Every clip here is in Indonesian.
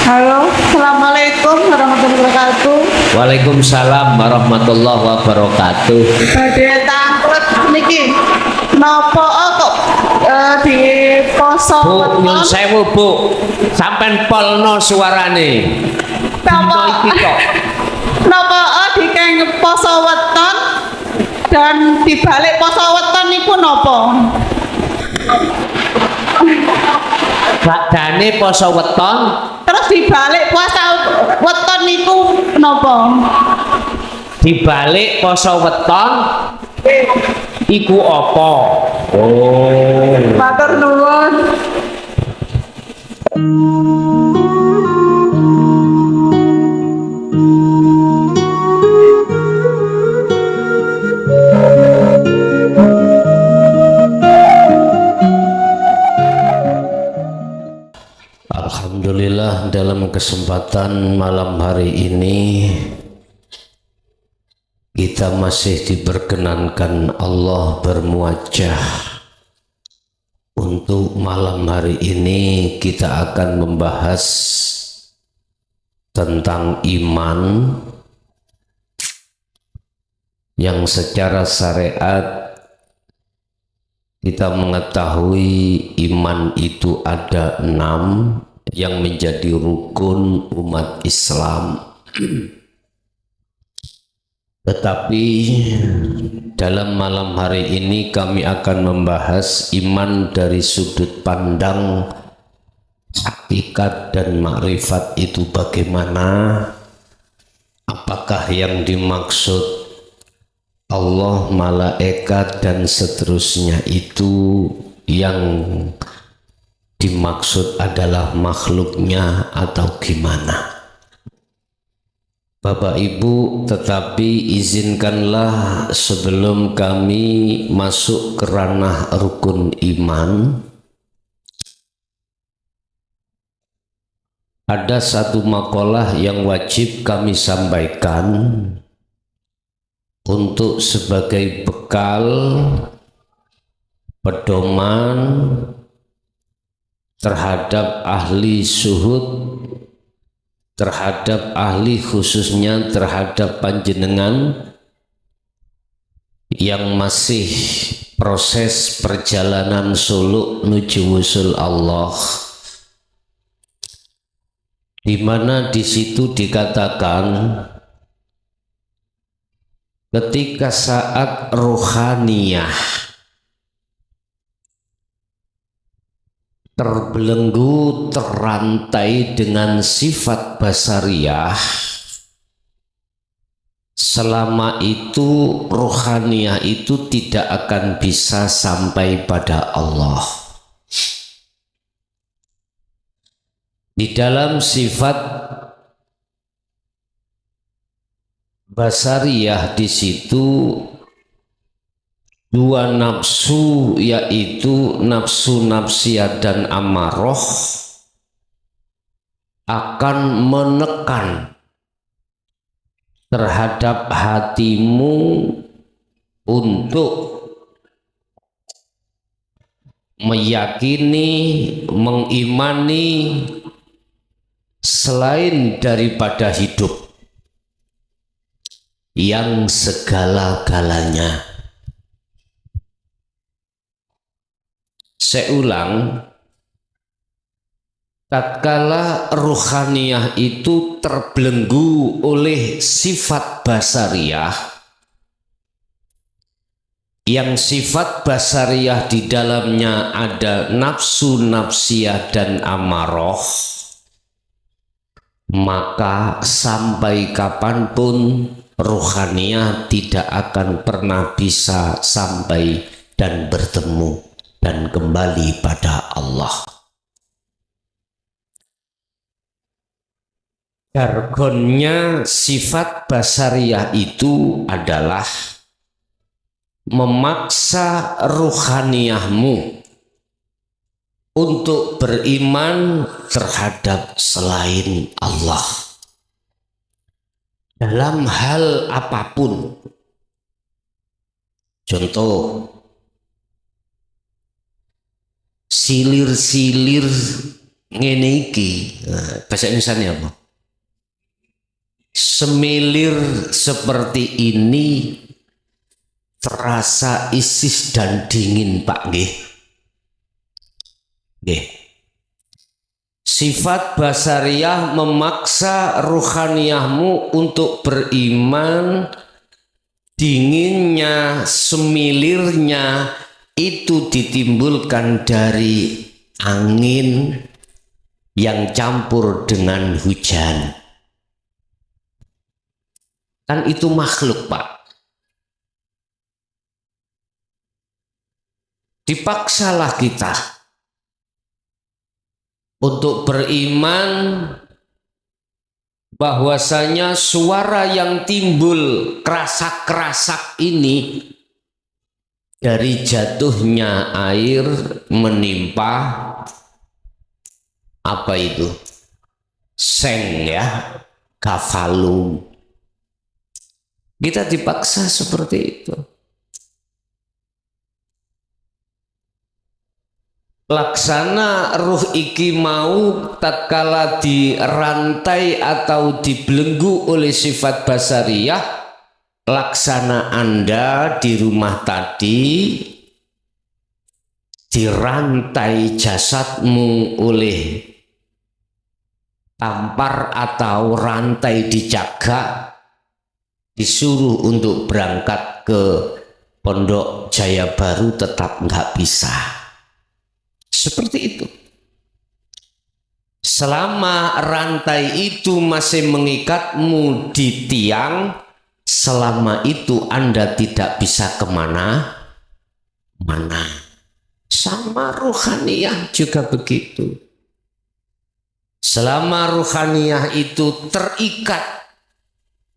Halo, assalamualaikum warahmatullahi wabarakatuh. Waalaikumsalam warahmatullahi wabarakatuh. Badhe tanglet niki napa kok di poso Bu, nyun weton sewu Bu, sampean polno suarane. Dino iki kok. napa dikeng poso weton dan dibalik poso weton niku napa? Badane poso weton, Terus dibalik puasa weton niku napa? dibalik poso weton iku apa? Oh. Matur nuwun. Alhamdulillah, dalam kesempatan malam hari ini kita masih diperkenankan Allah bermuajah. Untuk malam hari ini kita akan membahas tentang iman yang secara syariat kita mengetahui iman itu ada 6 yang menjadi rukun umat Islam. Tetapi dalam malam hari ini kami akan membahas iman dari sudut pandang hakikat dan makrifat itu bagaimana. Apakah yang dimaksud Allah, malaikat dan seterusnya itu yang dimaksud adalah makhluknya atau gimana? Bapak Ibu, tetapi izinkanlah sebelum kami masuk ke ranah rukun iman, ada satu makalah yang wajib kami sampaikan untuk sebagai bekal pedoman terhadap ahli syuhud, terhadap ahli khususnya terhadap panjenengan yang masih proses perjalanan suluk menuju wusul Allah, di mana di situ dikatakan ketika saat rohaniyah terbelenggu, terantai dengan sifat basariyah, selama itu rohaniyah itu tidak akan bisa sampai pada Allah. Di dalam sifat basariyah di situ dua nafsu, yaitu nafsu nafsiyah dan amarah, akan menekan terhadap hatimu untuk meyakini, mengimani selain daripada hidup yang segala-galanya. Saya ulang, tatkala ruhaniyah itu terbelenggu oleh sifat basariyah, yang sifat basariyah di dalamnya ada nafsu nafsiyah dan amarah, maka sampai kapanpun ruhaniyah tidak akan pernah bisa sampai dan bertemu dan kembali pada Allah. Jargonnya sifat basariyah itu adalah memaksa ruhaniyahmu untuk beriman terhadap selain Allah dalam hal apapun. Contoh, silir-silir ngene iki. Nah, bahasa Indonesia apa? Semilir seperti ini terasa isis dan dingin, Pak, nggih. Nggih. Sifat basariyah memaksa ruhaniyahmu untuk beriman. Dinginnya, semilirnya itu ditimbulkan dari angin yang campur dengan hujan. Kan itu makhluk, Pak. Dipaksalah kita untuk beriman bahwasanya suara yang timbul kerasak-kerasak ini dari jatuhnya air menimpa apa itu? Seng, ya, kafalum. Kita dipaksa seperti itu. Laksana ruh iki mau tatkala dirantai atau dibelenggu oleh sifat basariyah, laksana Anda di rumah tadi dirantai jasadmu oleh tampar atau rantai dijaga, disuruh untuk berangkat ke Pondok Jaya Baru tetap nggak bisa. Seperti itu. Selama rantai itu masih mengikatmu di tiang, selama itu Anda tidak bisa kemana-mana. Sama ruhaniyah juga begitu. Selama ruhaniyah itu terikat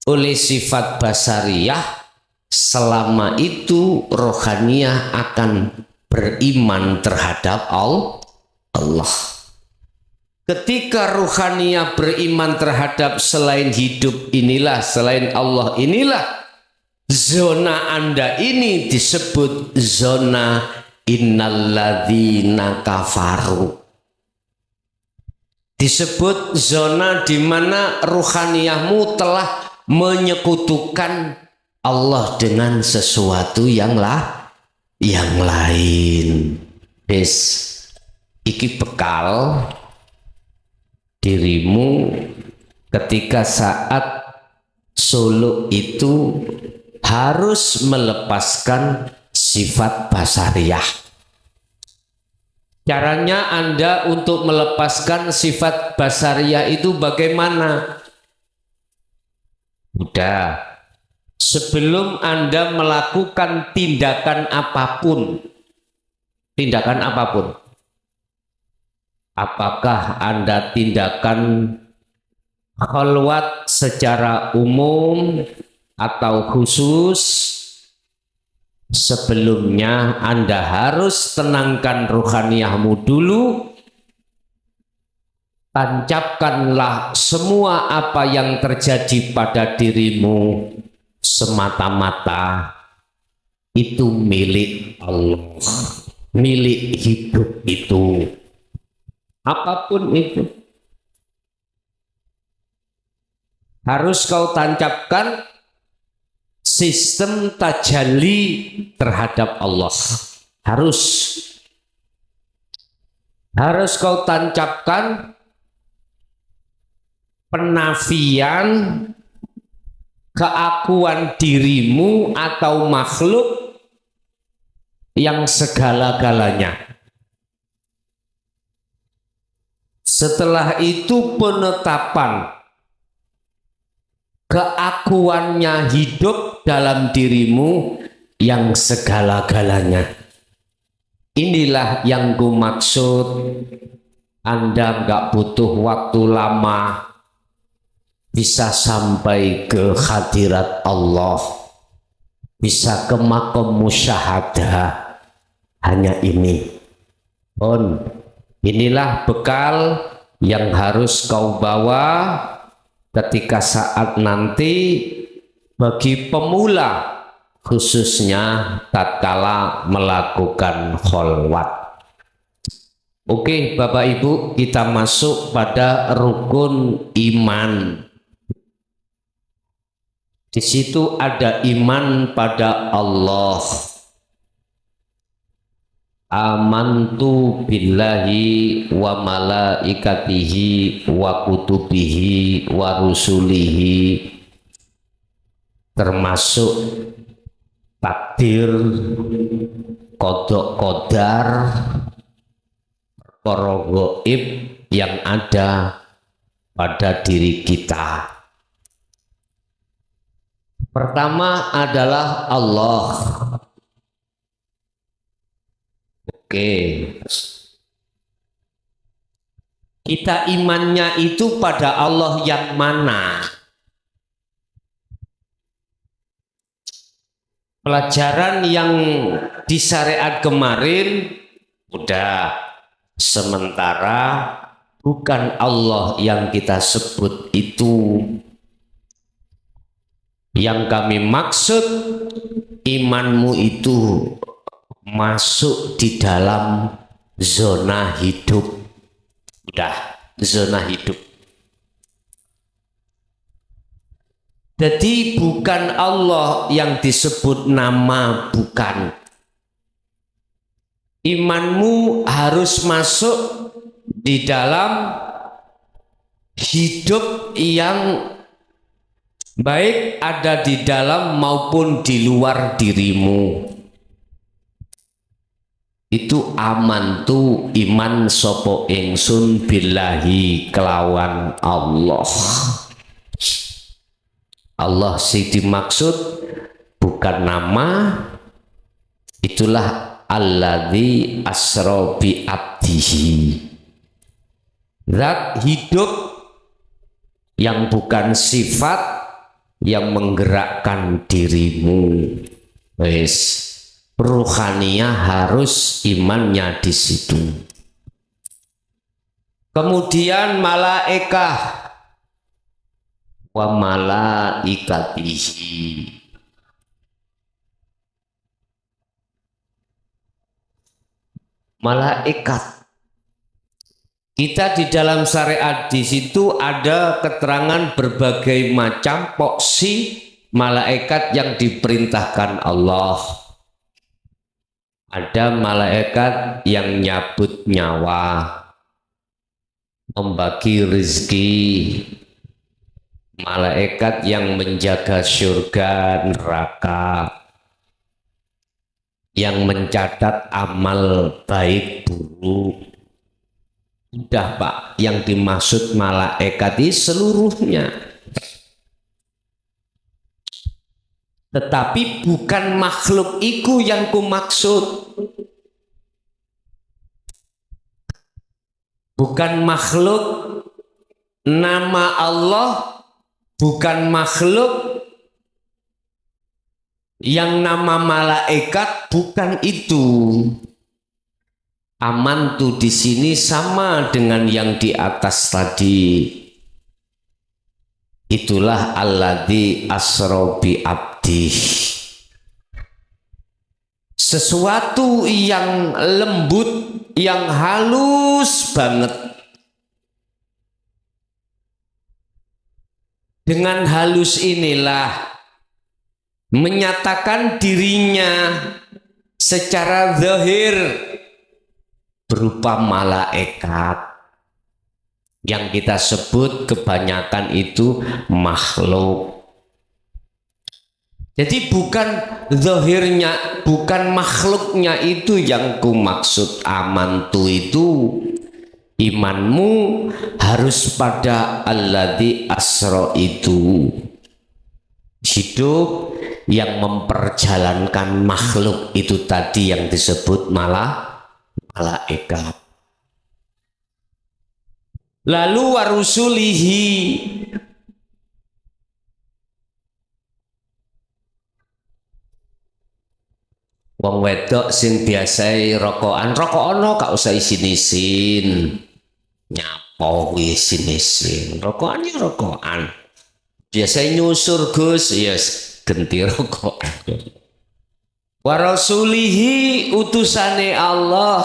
oleh sifat basariyah, selama itu rohaniyah akan beriman terhadap Allah. Ketika ruhaniyah beriman terhadap selain hidup inilah, selain Allah inilah, zona Anda ini disebut zona innalladzina kafaru. Disebut zona di mana ruhaniyahmu telah menyekutukan Allah dengan sesuatu yang lain. Wis, iki bekal dirimu ketika saat suluk itu harus melepaskan sifat basariyah. Caranya Anda untuk melepaskan sifat basariyah itu bagaimana? Udah, sebelum Anda melakukan tindakan apapun, apakah Anda tindakan khalwat secara umum atau khusus, sebelumnya Anda harus tenangkan ruhaniyahmu dulu. Tancapkanlah semua apa yang terjadi pada dirimu semata-mata itu milik Allah, milik hidup itu, apapun itu harus kau tancapkan sistem tajalli terhadap Allah. Harus kau tancapkan penafian keakuan dirimu atau makhluk yang segala-galanya. Setelah itu penetapan keakuannya hidup dalam dirimu yang segala-galanya. Inilah yang ku maksud. Anda nggak butuh waktu lama bisa sampai ke hadirat Allah, bisa ke makom musyahadah. Hanya ini. Inilah bekal yang harus kau bawa ketika saat nanti bagi pemula, khususnya tatkala melakukan khalwat. Oke, Bapak Ibu, kita masuk pada rukun iman. Di situ ada iman pada Allah. Amantu billahi wa malaikatihi wa kutubihi wa rusulihi, termasuk takdir, kodok kodar, perkara gaib yang ada pada diri kita. Pertama adalah Allah. Oke. Kita imannya itu pada Allah yang mana? Pelajaran yang di syariat kemarin udah, sementara bukan Allah yang kita sebut itu. Yang kami maksud, imanmu itu masuk di dalam zona hidup. Udah, zona hidup. Jadi bukan Allah yang disebut nama, bukan. Imanmu harus masuk di dalam hidup yang baik, ada di dalam maupun di luar dirimu. Itu amantu, iman sopo ingsun billahi kelawan Allah. Allah sing dimaksud bukan nama, itulah alladzi asra bi abdihi. Zat hidup yang bukan sifat yang menggerakkan dirimu. Wes, ruhaniyah harus imannya di situ. Kemudian malaikah wa malaikatihi. Malaikat. Kita di dalam syariat di situ ada keterangan berbagai macam porsi malaikat yang diperintahkan Allah. Ada malaikat yang nyabut nyawa, membagi rezeki, malaikat yang menjaga surga neraka, yang mencatat amal baik buruk. Udah Pak, yang dimaksud malaikat ini seluruhnya. Tetapi bukan makhluk itu yang ku maksud. Bukan makhluk nama Allah, bukan makhluk yang nama malaikat, bukan itu. Amantu di sini sama dengan yang di atas tadi. Itulah alladzi asra bi abdi. Sesuatu yang lembut, yang halus banget. Dengan halus inilah menyatakan dirinya secara zahir berupa malaikat yang kita sebut kebanyakan itu makhluk. Jadi bukan zahirnya, bukan makhluknya itu yang ku maksud. Amantu itu imanmu harus pada alladzi asra, itu hidup yang memperjalankan makhluk itu tadi yang disebut malaikat. Lalu warusulihi, wong wedok sing biasa rokokan, rokokan gak usah isin-isin, nyapo isin-isin, rokokan ya rokokan, biasa nyusur Gus, yes genti rokokan. Warasulihi, utusane Allah.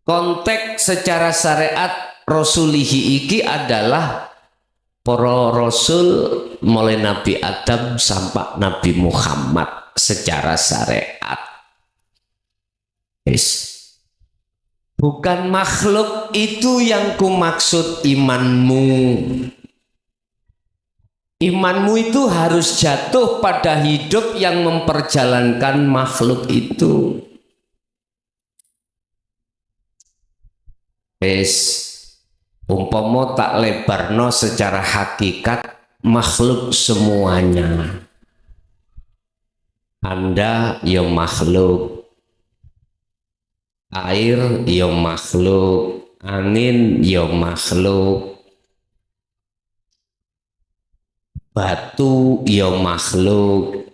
konteks secara syariat rasulihi iki adalah para rasul mulai Nabi Adam sampai Nabi Muhammad secara syariat. Bukan makhluk itu yang kumaksud imanmu. Imanmu itu harus jatuh pada hidup yang memperjalankan makhluk itu. Umpama tak lebarno secara hakikat makhluk semuanya. Anda ya makhluk, air ya makhluk, angin ya makhluk, batu ya makhluk,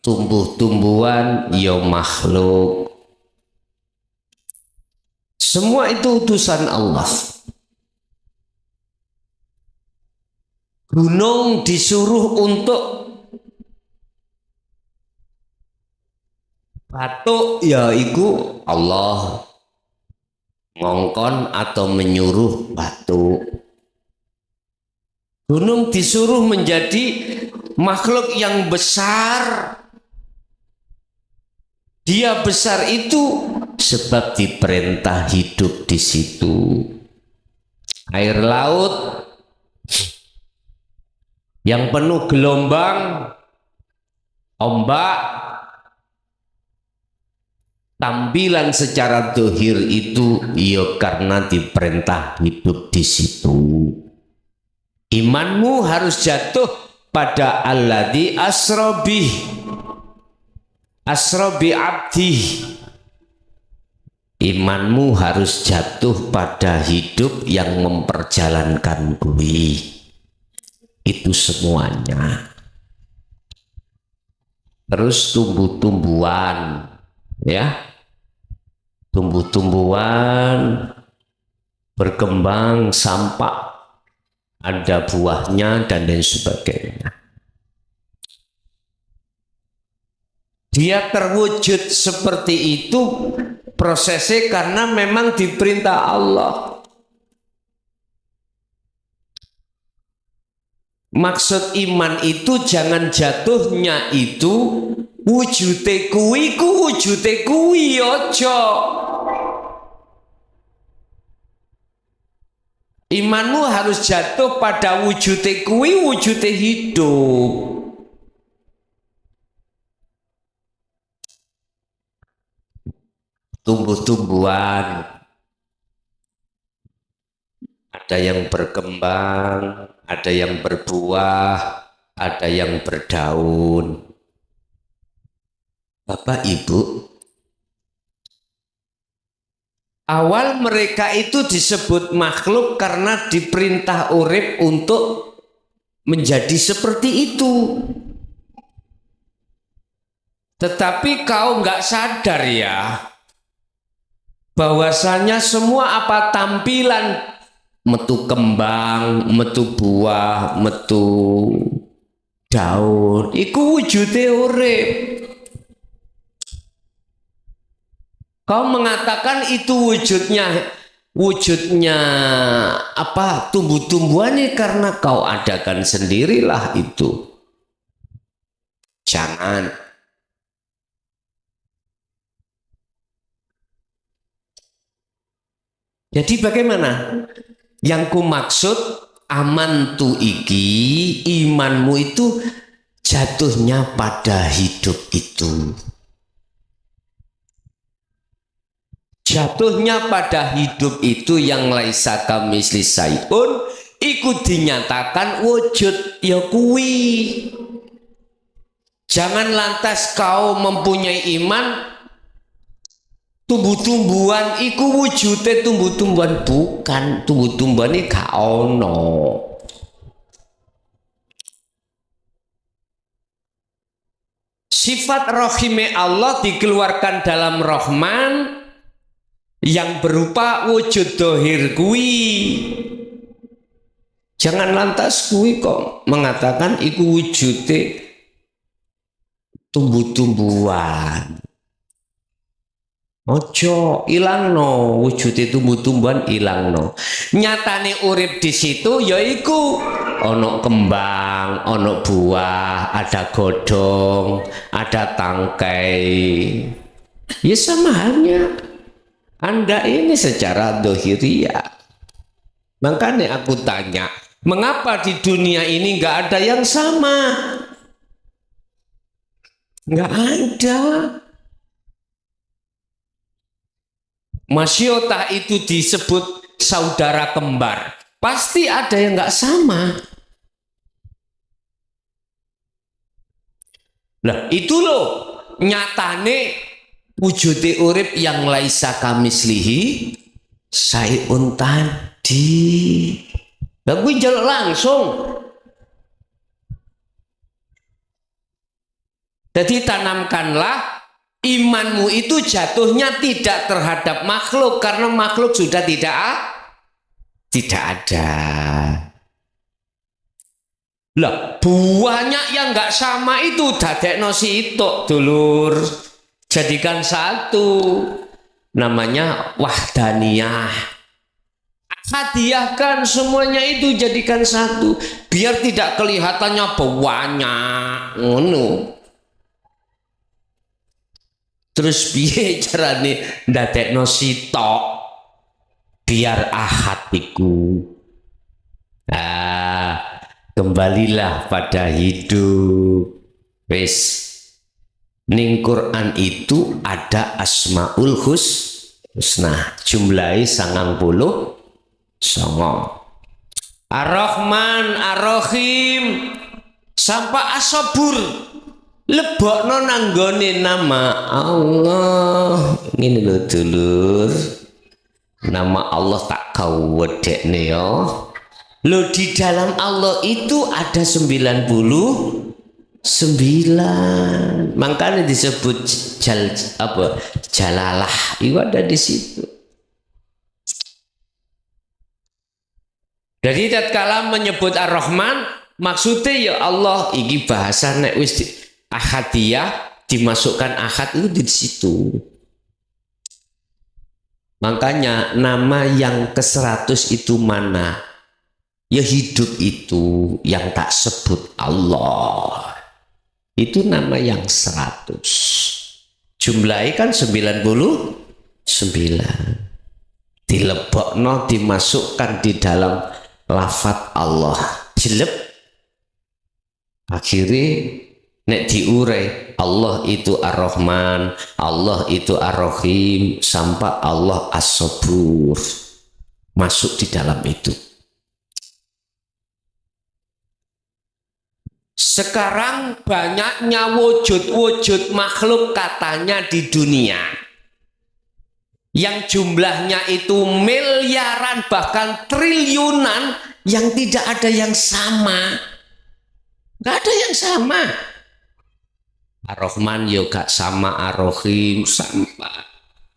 tumbuh-tumbuhan ya makhluk. Semua itu utusan Allah. Gunung disuruh untuk batuk, yaitu Allah ngongkon atau menyuruh batuk. Gunung disuruh menjadi makhluk yang besar. Dia besar itu sebab diperintah hidup di situ. Air laut yang penuh gelombang, ombak, tampilan secara dohir itu ya karena diperintah hidup di situ. Imanmu harus jatuh pada alladzi asrobi abdi. Imanmu harus jatuh pada hidup yang memperjalankan kuwi. Itu semuanya. Terus tumbuh-tumbuhan, ya, tumbuh-tumbuhan berkembang sampai ada buahnya dan lain sebagainya. Dia terwujud seperti itu prosesnya karena memang diperintah Allah. Maksud iman itu jangan jatuhnya itu wujute kuwi ku wujute kuwi aja. Imanmu harus jatuh pada wujute kuwi wujute hidup. Tumbuh-tumbuhan ada yang berkembang, ada yang berbuah, ada yang berdaun. Bapak Ibu, awal mereka itu disebut makhluk karena diperintah urip untuk menjadi seperti itu. Tetapi kau nggak sadar ya, bahwasanya semua apa tampilan metu kembang, metu buah, metu daun, iku wujude urip. Kau mengatakan itu wujudnya apa tumbuh-tumbuhan ini karena kau adakan sendirilah itu. Jangan. Jadi bagaimana? Yang ku maksud aman tu iki, imanmu itu jatuhnya pada hidup itu. Jatuhnya pada hidup itu yang laisa kamisli sayun, ikut dinyatakan wujud ya kuwi. Jangan lantas kau mempunyai iman tumbuh-tumbuhan iku wujude tumbuh-tumbuhan, bukan, tumbuh-tumbuhan ini gak ono. Sifat rohime Allah dikeluarkan dalam Rahman yang berupa wujud dohir kuwi. Jangan lantas kuwi kok mengatakan iku wujude tumbuh-tumbuhan. Ojo ilangno wujude tumbuh-tumbuhan ilangno. Nyatane urip di situ yaiku ono kembang, ono buah, ada godong, ada tangkai. Ya sama halnya Anda ini secara dohiriyah. Makanya aku tanya, mengapa di dunia ini nggak ada yang sama? Nggak ada. Masyotah itu disebut saudara kembar. Pasti ada yang nggak sama. Nah itu loh nyatane wujude urip yang laisa kamislihi sayun tadi. Lah gue jaluk langsung. Jadi tanamkanlah imanmu itu jatuhnya tidak terhadap makhluk karena makhluk sudah tidak ada. Lah banyak yang nggak sama itu dadekno sitok dulur. Jadikan satu. Namanya wahdaniyah. Hadiahkan semuanya itu jadikan satu biar tidak kelihatannya banyak ngono. Terus piye carane ndadekno sitok biar ahad iku. Kembalilah pada hidup. Wis ning Quran itu ada Asmaul Husna jumlahi 90 songo. Ar-Rahman, Ar-Rahim sampai As-Sabur lebokno nanggone nama Allah. Ngene lho dulur. Nama Allah tak kau wedekne ya. Loh di dalam Allah itu ada 99. Makanya disebut jalalah. Itu ada di situ. Jadi tatkala menyebut Ar-Rahman maksudnya ya Allah iki bahasa nek wis ahadiyah dimasukkan ahad itu di situ. Makanya nama yang ke-100 itu mana? Ya hidup itu yang tak sebut Allah. Itu nama yang 100. Jumlahnya kan 99. Dilebokno dimasukkan di dalam lafaz Allah. Jeleb. Akhirnya nek diurai Allah itu Ar-Rahman, Allah itu Ar-Rahim sampai Allah As-Sabur masuk di dalam itu. Sekarang banyaknya wujud-wujud makhluk katanya di dunia yang jumlahnya itu miliaran bahkan triliunan yang tidak ada yang sama. Nggak ada yang sama. Ar-Rahman juga sama, Ar-Rahim sama,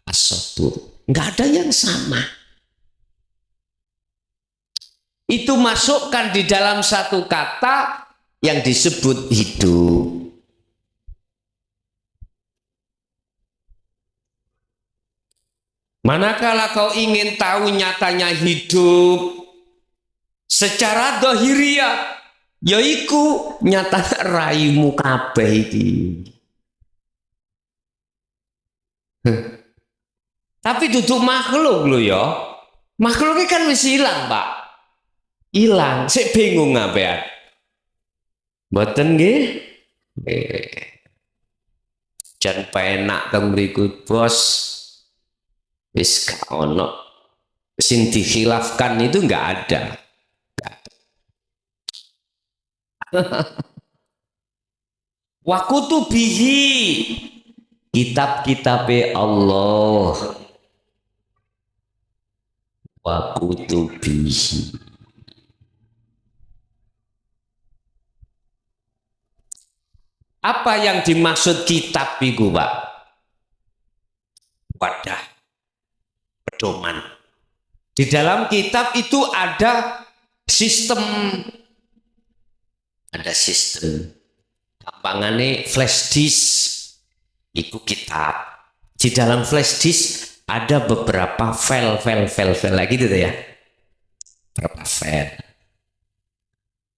As-Sabur. Nggak ada yang sama. Itu masukkan di dalam satu kata yang disebut hidup. Manakala kau ingin tahu nyatanya hidup secara dohiriyah, yaiku nyata raimu kabeh iki. Tapi duduk makhluk lo ya. Makhluknya kan wis hilang, Pak. Hilang, sik bingung ngapain. Mboten nggih? Jan penak teng mriku, Bos. Wis gak ono sing dikhilafkan itu enggak ada. Wa kutubihi kitab-kitabe Allah. Wa kutubihi. Apa yang dimaksud kitab itu, Pak? Wadah, pedoman. Di dalam kitab itu ada sistem. Ada sistem. Gampangannya flash disk. Itu kitab. Di dalam flash disk ada beberapa file like gitu tuh ya. Berapa file.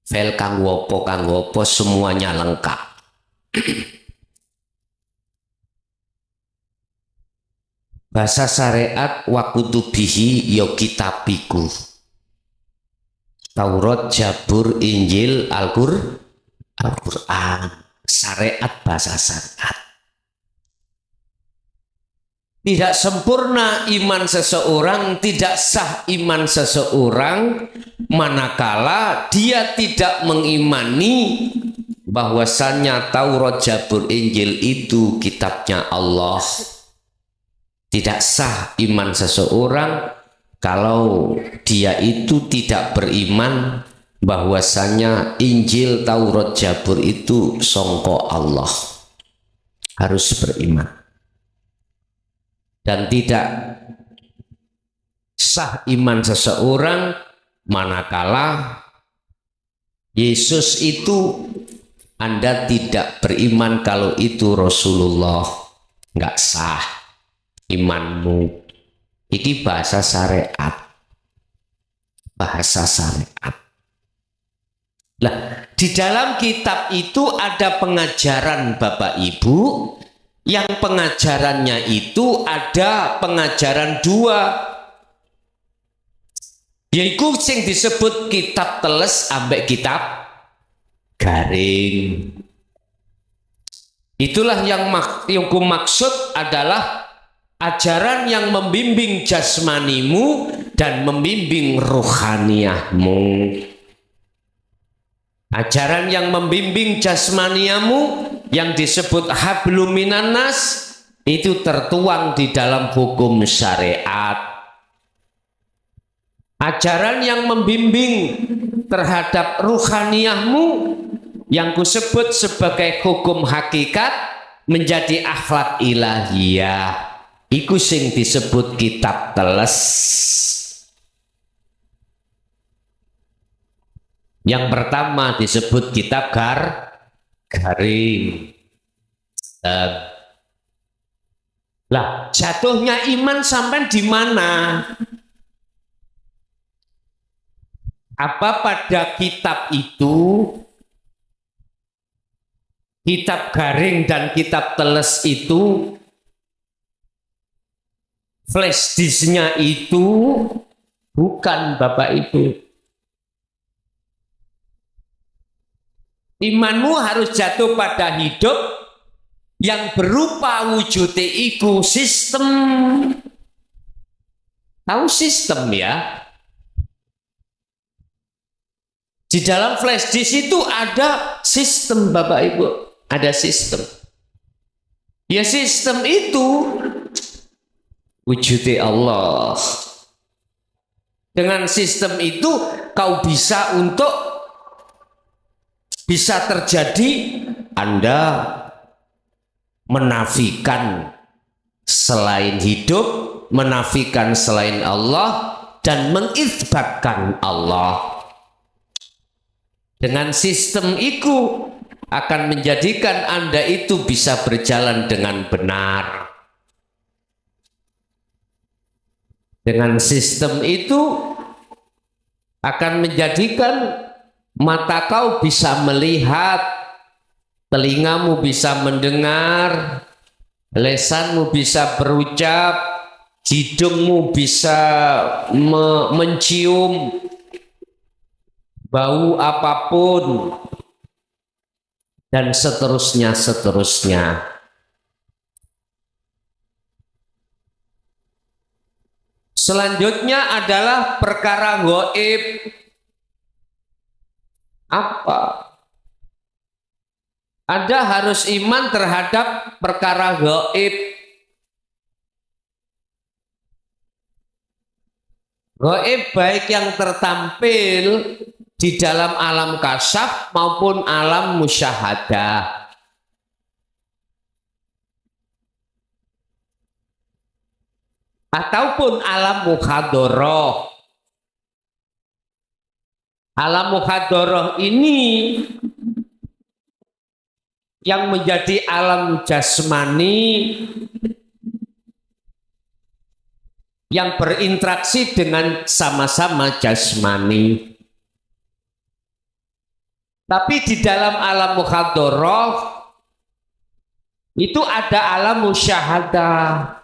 File kanggo apa semuanya lengkap. Bahasa syariat wa kutubihi ya kitabiku. Taurat, Zabur, Injil, Al-Qur'an. Syariat bahasa syariat. Tidak sempurna iman seseorang, tidak sah iman seseorang manakala dia tidak mengimani bahwasannya Taurat, Zabur, Injil itu kitabnya Allah. Tidak sah iman seseorang kalau dia itu tidak beriman bahwasanya Injil, Taurat, Zabur itu songko Allah. Harus beriman. Dan tidak sah iman seseorang manakala Yesus itu Anda tidak beriman kalau itu Rasulullah. Nggak sah imanmu. Ini bahasa syariat. Bahasa syariat. Nah, di dalam kitab itu ada pengajaran Bapak Ibu. Yang pengajarannya itu ada pengajaran dua, yaitu yang disebut kitab teles ambek kitab garing. Itulah yang maksud adalah ajaran yang membimbing jasmanimu dan membimbing rohaniahmu. Ajaran yang membimbing jasmaniamu yang disebut hablum minan nas itu tertuang di dalam hukum syariat. Ajaran yang membimbing terhadap ruhaniahmu yang kusebut sebagai hukum hakikat menjadi akhlak ilahiyah. Iku sing disebut kitab teles. Yang pertama disebut kitab garing. Lah, jatuhnya iman sampai di mana? Apa pada kitab itu, kitab garing dan kitab teles itu, flash disknya itu bukan Bapak Ibu. Imanmu harus jatuh pada hidup yang berupa wujud iku sistem. Tahu sistem ya? Di dalam flash disk itu ada sistem Bapak Ibu. Ada sistem. Ya sistem itu wujud Allah. Dengan sistem itu kau bisa terjadi Anda menafikan selain hidup, menafikan selain Allah, dan mengitsbatkan Allah. Dengan sistem itu akan menjadikan Anda itu bisa berjalan dengan benar. Dengan sistem itu akan menjadikan mata kau bisa melihat, telingamu bisa mendengar, lesanmu bisa berucap, hidungmu bisa mencium bau apapun, dan seterusnya. Selanjutnya adalah perkara gaib. Apa? Anda harus iman terhadap perkara gaib. Gaib baik yang tertampil di dalam alam kasyaf maupun alam musyahadah. Ataupun alam muhadharah. Alam muhadharah ini yang menjadi alam jasmani yang berinteraksi dengan sama-sama jasmani. Tapi di dalam alam mukhadharah itu ada alam musyahadah.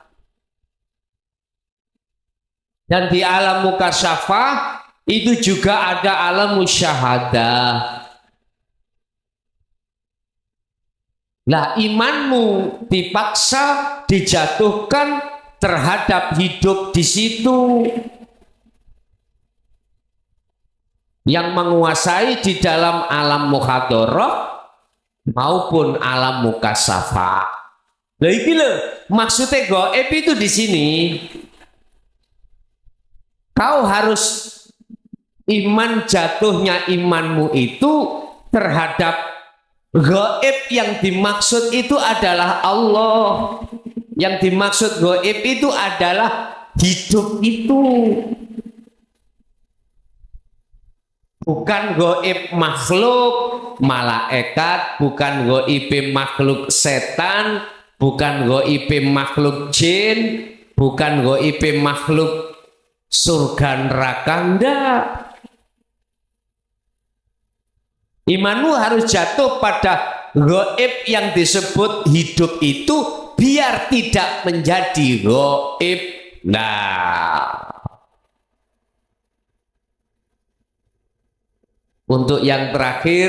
Dan di alam mukasyafah itu juga ada alam musyahadah. Lah imanmu dipaksa dijatuhkan terhadap hidup di situ. Yang menguasai di dalam alam mukhadharah maupun alam mukasyafah. Lah iki lho, maksudnya gaib itu di sini. Kau harus iman, jatuhnya imanmu itu terhadap gaib. Yang dimaksud itu adalah Allah. Yang dimaksud gaib itu adalah hidup itu. Bukan gaib makhluk malaikat, bukan gaib makhluk setan, bukan gaib makhluk jin, bukan gaib makhluk surga neraka. Enggak. Imanmu harus jatuh pada gaib yang disebut hidup itu biar tidak menjadi gaib. Nah, untuk yang terakhir,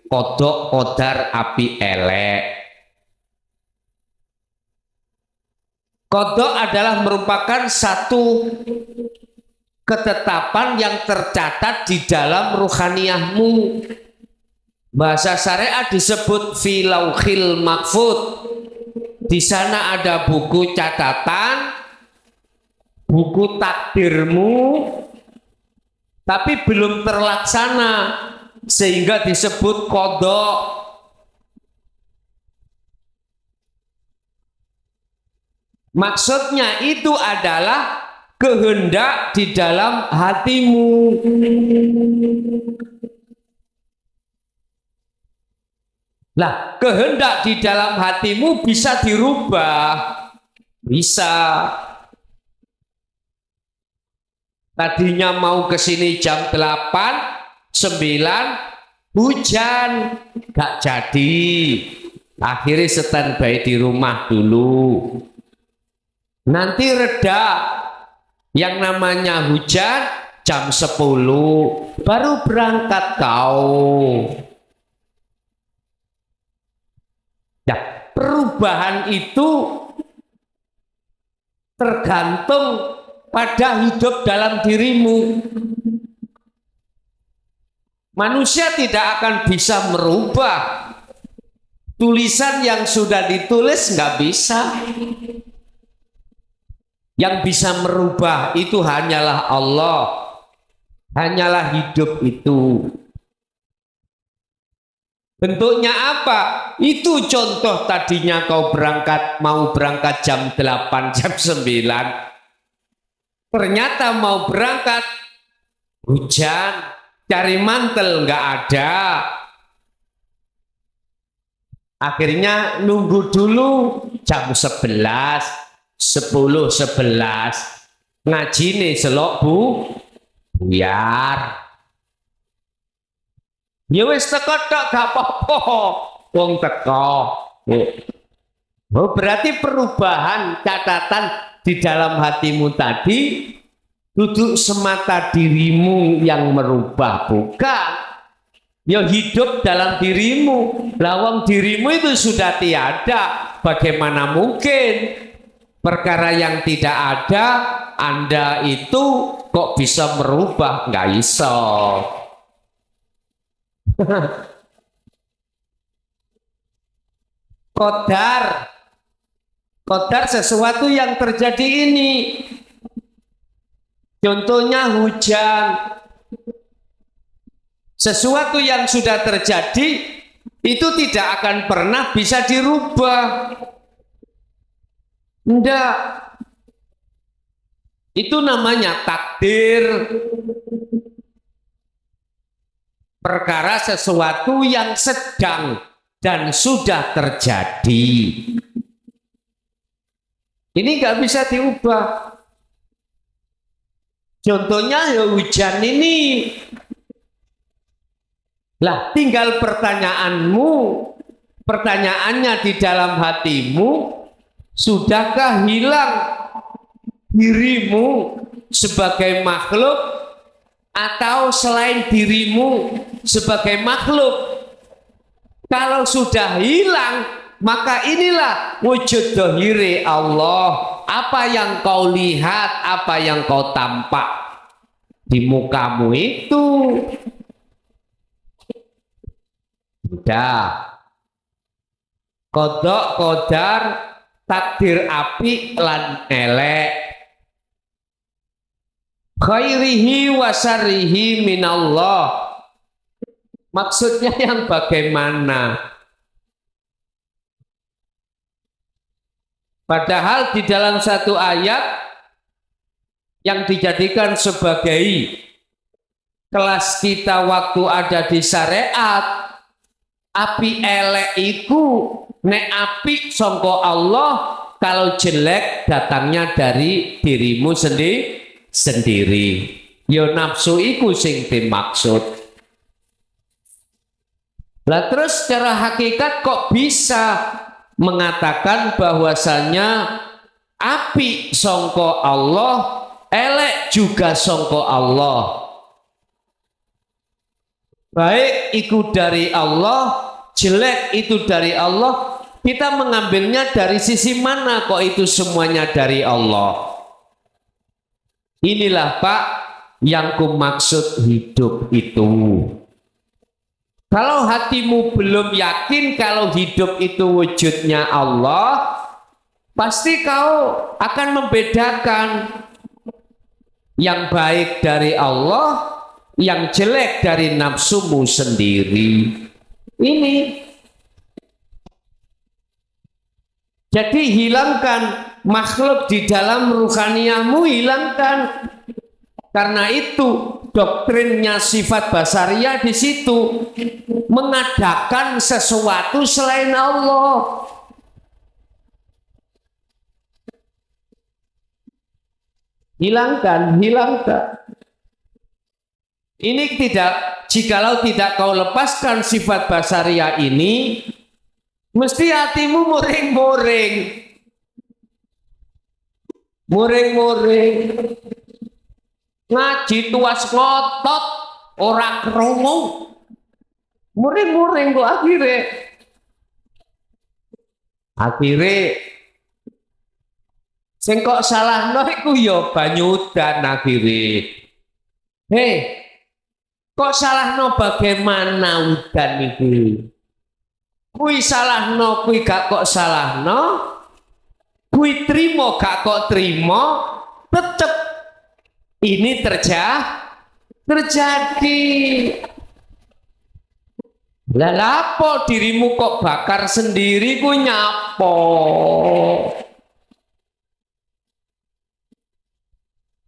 kodok kodar api elek. Kodok adalah merupakan satu ketetapan yang tercatat di dalam ruhaniyahmu. Bahasa syariat disebut filauhil mahfud. Di sana ada buku catatan, buku takdirmu, tapi belum terlaksana sehingga disebut kodok. Maksudnya itu adalah kehendak di dalam hatimu. Lah, kehendak di dalam hatimu bisa dirubah. Bisa. Tadinya mau ke sini jam 8, 9, hujan, gak jadi. Akhirnya standby di rumah dulu. Nanti reda, yang namanya hujan jam 10, baru berangkat kau. Nah, perubahan itu tergantung pada hidup dalam dirimu. Manusia tidak akan bisa merubah tulisan yang sudah ditulis, nggak bisa. Yang bisa merubah itu hanyalah Allah, hanyalah hidup itu. Bentuknya apa? Itu contoh tadinya kau mau berangkat jam 8, jam 9. Ternyata mau berangkat hujan, cari mantel nggak ada. Akhirnya nunggu dulu jam 11, 10, 11. Ngaji nih selok buyar. Ya wis teko tok gak apa-apa. Wong teko. Oh, berarti perubahan catatan di dalam hatimu tadi duduk semata dirimu yang merubah, bukan. Ya hidup dalam dirimu. Lawang dirimu itu sudah tiada. Bagaimana mungkin perkara yang tidak ada Anda itu kok bisa merubah? Nggak iso. Qadar sesuatu yang terjadi ini. Contohnya hujan. Sesuatu yang sudah terjadi itu tidak akan pernah bisa dirubah. Enggak. Itu namanya takdir. Perkara sesuatu yang sedang dan sudah terjadi. Ini nggak bisa diubah. Contohnya ya hujan ini. Lah tinggal pertanyaannya di dalam hatimu, sudahkah hilang dirimu sebagai makhluk atau selain dirimu sebagai makhluk? Kalau sudah hilang, maka inilah wujud dohiri Allah. Apa yang kau lihat, apa yang kau tampak di mukamu itu. Sudah. Kodok, kodar, takdir api lan elek. Khairihi wa syarrihi minallah. Maksudnya yang bagaimana? Padahal di dalam satu ayat yang dijadikan sebagai kelas kita waktu ada di syariat, api elek iku nek api sangka Allah, kalau jelek datangnya dari dirimu sendiri. Yo nafsu iku sing dimaksud. Lah terus secara hakikat kok bisa mengatakan bahwasanya api sangka Allah, elek juga sangka Allah. Baik itu dari Allah, jelek itu dari Allah. Kita mengambilnya dari sisi mana kok itu semuanya dari Allah? Inilah Pak yang kumaksud hidup itu. Kalau hatimu belum yakin kalau hidup itu wujudnya Allah, pasti kau akan membedakan yang baik dari Allah, yang jelek dari nafsumu sendiri. Ini. Jadi hilangkan makhluk di dalam ruhaniyahmu, hilangkan. Karena itu doktrinnya sifat basariyah di situ mengadakan sesuatu selain Allah. Hilangkan. Ini tidak, jikalau tidak kau lepaskan sifat basariyah ini, mesti hatimu muring-muring. Ngaji tuas ngotot ora krungu, muring-muring kok akhire sing kok salahno iku ya banyudan akhire. Hei, kok salahno bagaimana udan iki? Kui salahno, kui gak kok salahno, kui trimo gak kok trimo, tetep ini terjadi. Lah lapo dirimu kok bakar sendiri ku nyapo?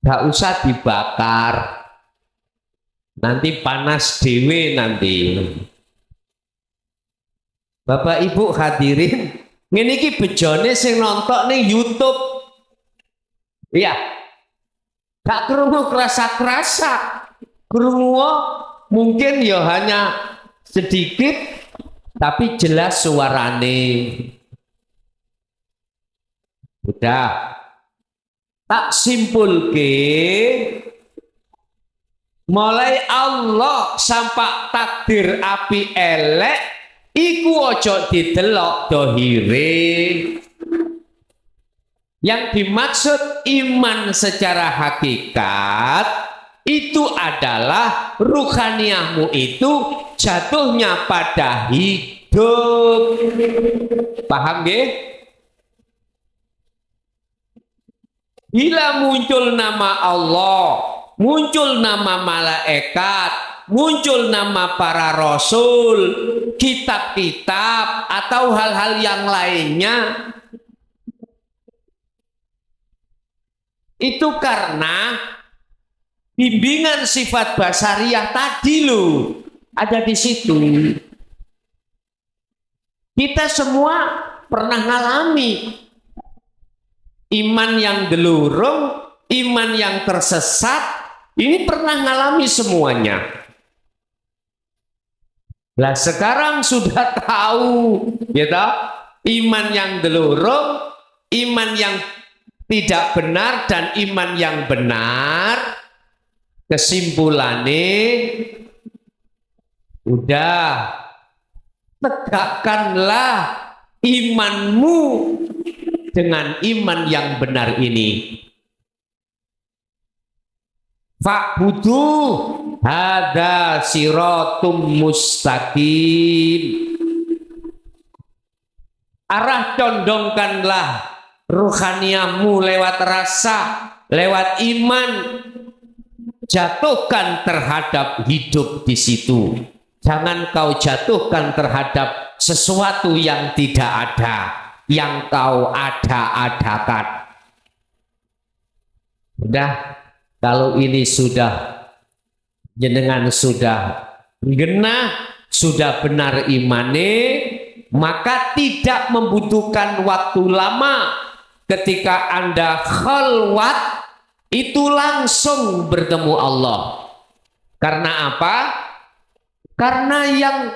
Gak usah dibakar. Nanti panas dewe nanti. Bapak Ibu hadirin, ngene iki bejone sing nonton ning YouTube. Iya. Gak krungu kerasa-kerasa, krungu mungkin ya hanya sedikit, tapi jelas suarane. Udah, tak simpulke, mulai Allah sampai takdir api elek, iku ojo didelok dohire. Yang dimaksud iman secara hakikat itu adalah ruhaniyahmu itu jatuhnya pada hidup. Paham nggih? Bila muncul nama Allah, muncul nama malaikat, muncul nama para rasul, kitab-kitab atau hal-hal yang lainnya, itu karena bimbingan sifat basariyah tadi loh ada di situ. Kita semua pernah ngalami iman yang gelurung, iman yang tersesat, ini pernah ngalami semuanya. Lah sekarang sudah tahu, gitu, iman yang delurung, iman yang tidak benar dan iman yang benar. Kesimpulannya, udah, tegakkanlah imanmu dengan iman yang benar ini. Fa'budu hada siratum mustaqim. Arah condongkanlah ruhaniamu lewat rasa, lewat iman. Jatuhkan terhadap hidup di situ. Jangan kau jatuhkan terhadap sesuatu yang tidak ada, yang kau ada-adakan. Udah, kalau ini sudah jenengan sudah genah, sudah benar imane, maka tidak membutuhkan waktu lama ketika Anda khalwat itu langsung bertemu Allah. Karena apa? Karena yang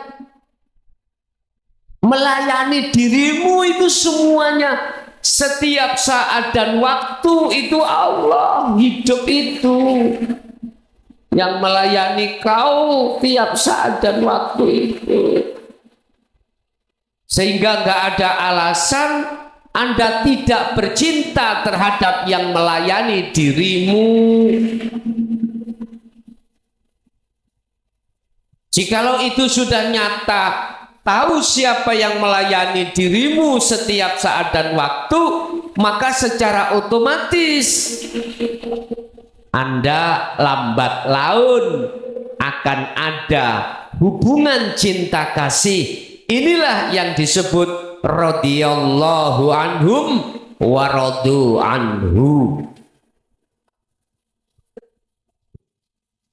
melayani dirimu itu semuanya setiap saat dan waktu itu Allah. Hidup itu yang melayani kau tiap saat dan waktu itu, sehingga nggak ada alasan Anda tidak bercinta terhadap yang melayani dirimu. Jikalau itu sudah nyata, tahu siapa yang melayani dirimu setiap saat dan waktu, maka secara otomatis Anda lambat laun akan ada hubungan cinta kasih. Inilah yang disebut radhiyallahu anhum wa radu anhu.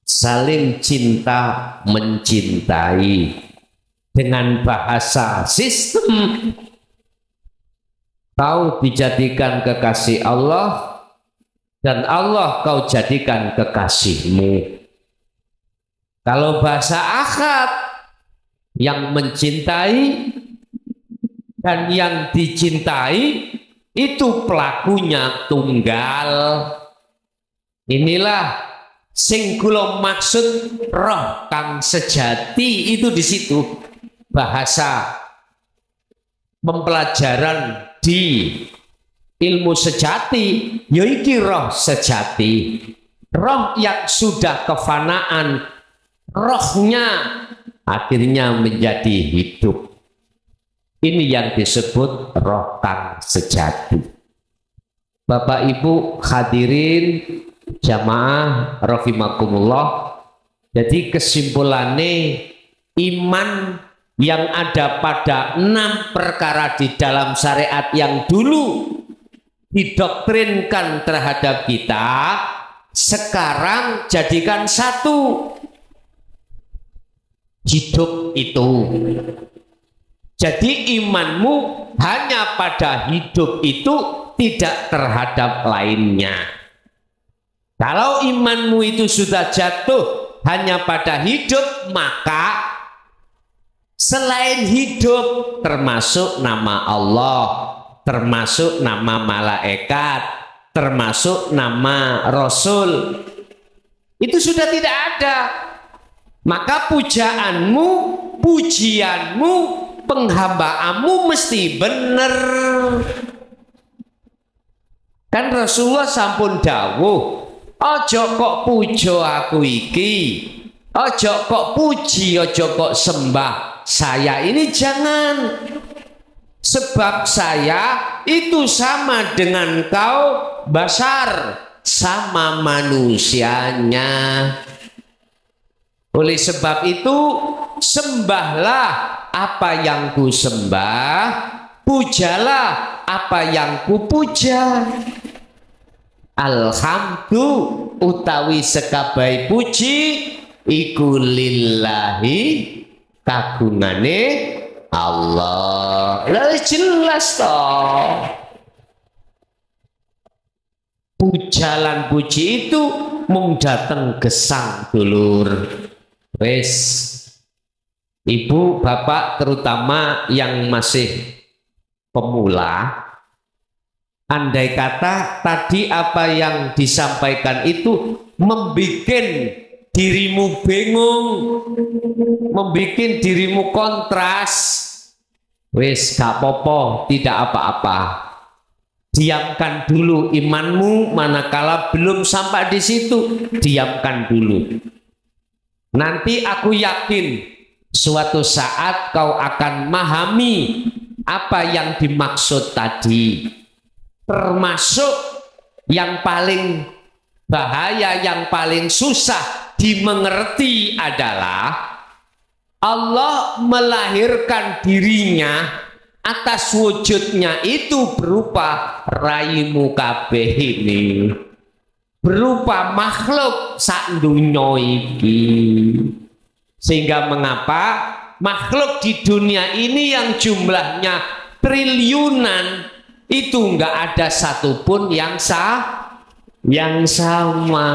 Saling cinta mencintai dengan bahasa sistem. Kau dijadikan kekasih Allah dan Allah kau jadikan kekasihmu. Kalau bahasa akad, yang mencintai dan yang dicintai itu pelakunya tunggal. Inilah sing kula maksud roh kang sejati, itu di situ bahasa pembelajaran di ilmu sejati, yaitu roh sejati, roh yang sudah kefanaan, rohnya akhirnya menjadi hidup. Ini yang disebut roh kang sejati. Bapak Ibu hadirin jamaah rahimakumullah. Jadi kesimpulannya, iman yang ada pada 6 perkara di dalam syariat yang dulu didoktrinkan terhadap kita, sekarang jadikan satu. Hidup itu. Jadi imanmu hanya pada hidup itu, tidak terhadap lainnya. Kalau imanmu itu sudah jatuh hanya pada hidup, maka selain hidup termasuk nama Allah, termasuk nama malaikat, termasuk nama Rasul, itu sudah tidak ada. Maka pujaanmu, pujianmu, penghambaanmu mesti benar. Kan Rasulullah sampun dawuh, ojo kok pujo aku iki, ojo kok puji, ojo kok sembah saya ini, jangan. Sebab saya itu sama dengan kau, basar, sama manusianya. Oleh sebab itu, sembahlah apa yang ku sembah, pujalah apa yang ku puja. Alhamdu utawi sekabai puji iku lillahi, kagungane Allah. Lah jelas toh. Pujalan puji itu mung dateng gesang dulur. Wis, ibu bapak terutama yang masih pemula, andai kata tadi apa yang disampaikan itu membikin dirimu bingung, membikin dirimu kontras, wis gak apa-apa, tidak apa-apa. Diamkan dulu imanmu, manakala belum sampai di situ, diamkan dulu. Nanti aku yakin suatu saat kau akan memahami apa yang dimaksud tadi. Termasuk yang paling bahaya, yang paling susah dimengerti adalah Allah melahirkan dirinya atas wujudnya itu berupa raimu kabeh ini, berupa makhluk sak dunya iki. Sehingga mengapa makhluk di dunia ini yang jumlahnya triliunan itu enggak ada satupun yang sama.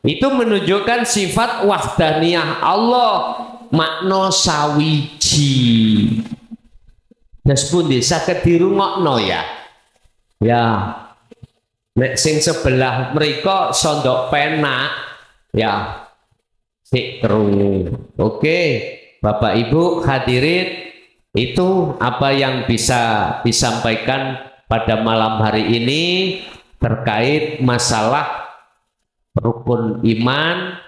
Itu menunjukkan sifat wahdaniyah Allah, makna sawiji. Nes pundi saged dirungokno ya. Ya. Nek sing sebelah mriko sondok penak ya. Sik krungu. Oke, Bapak Ibu hadirin, itu apa yang bisa disampaikan pada malam hari ini terkait masalah rukun iman,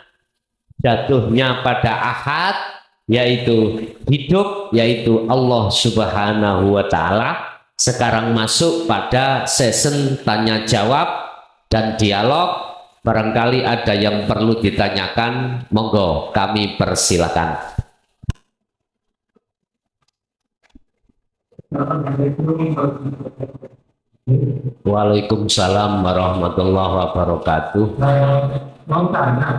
jatuhnya pada ahad, yaitu hidup, yaitu Allah Subhanahu wa Ta'ala. Sekarang masuk pada sesi tanya jawab dan dialog. Barangkali ada yang perlu ditanyakan, monggo kami persilakan. Waalaikumsalam warahmatullahi wabarakatuh. Mau tanya,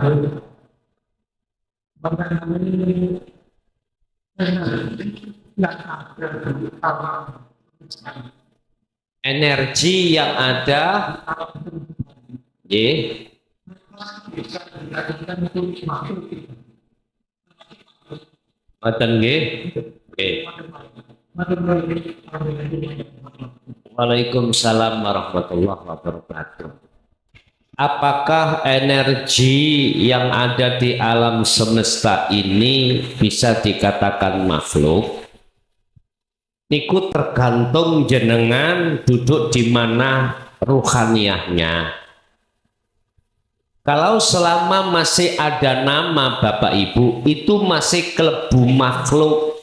energi yang ada, Mboten nggih. Waalaikumsalam warahmatullahi wabarakatuh. Apakah energi yang ada di alam semesta ini bisa dikatakan makhluk? Niku tergantung jenengan duduk di mana ruhaniyahnya. Kalau selama masih ada nama Bapak Ibu, itu masih kelebu makhluk.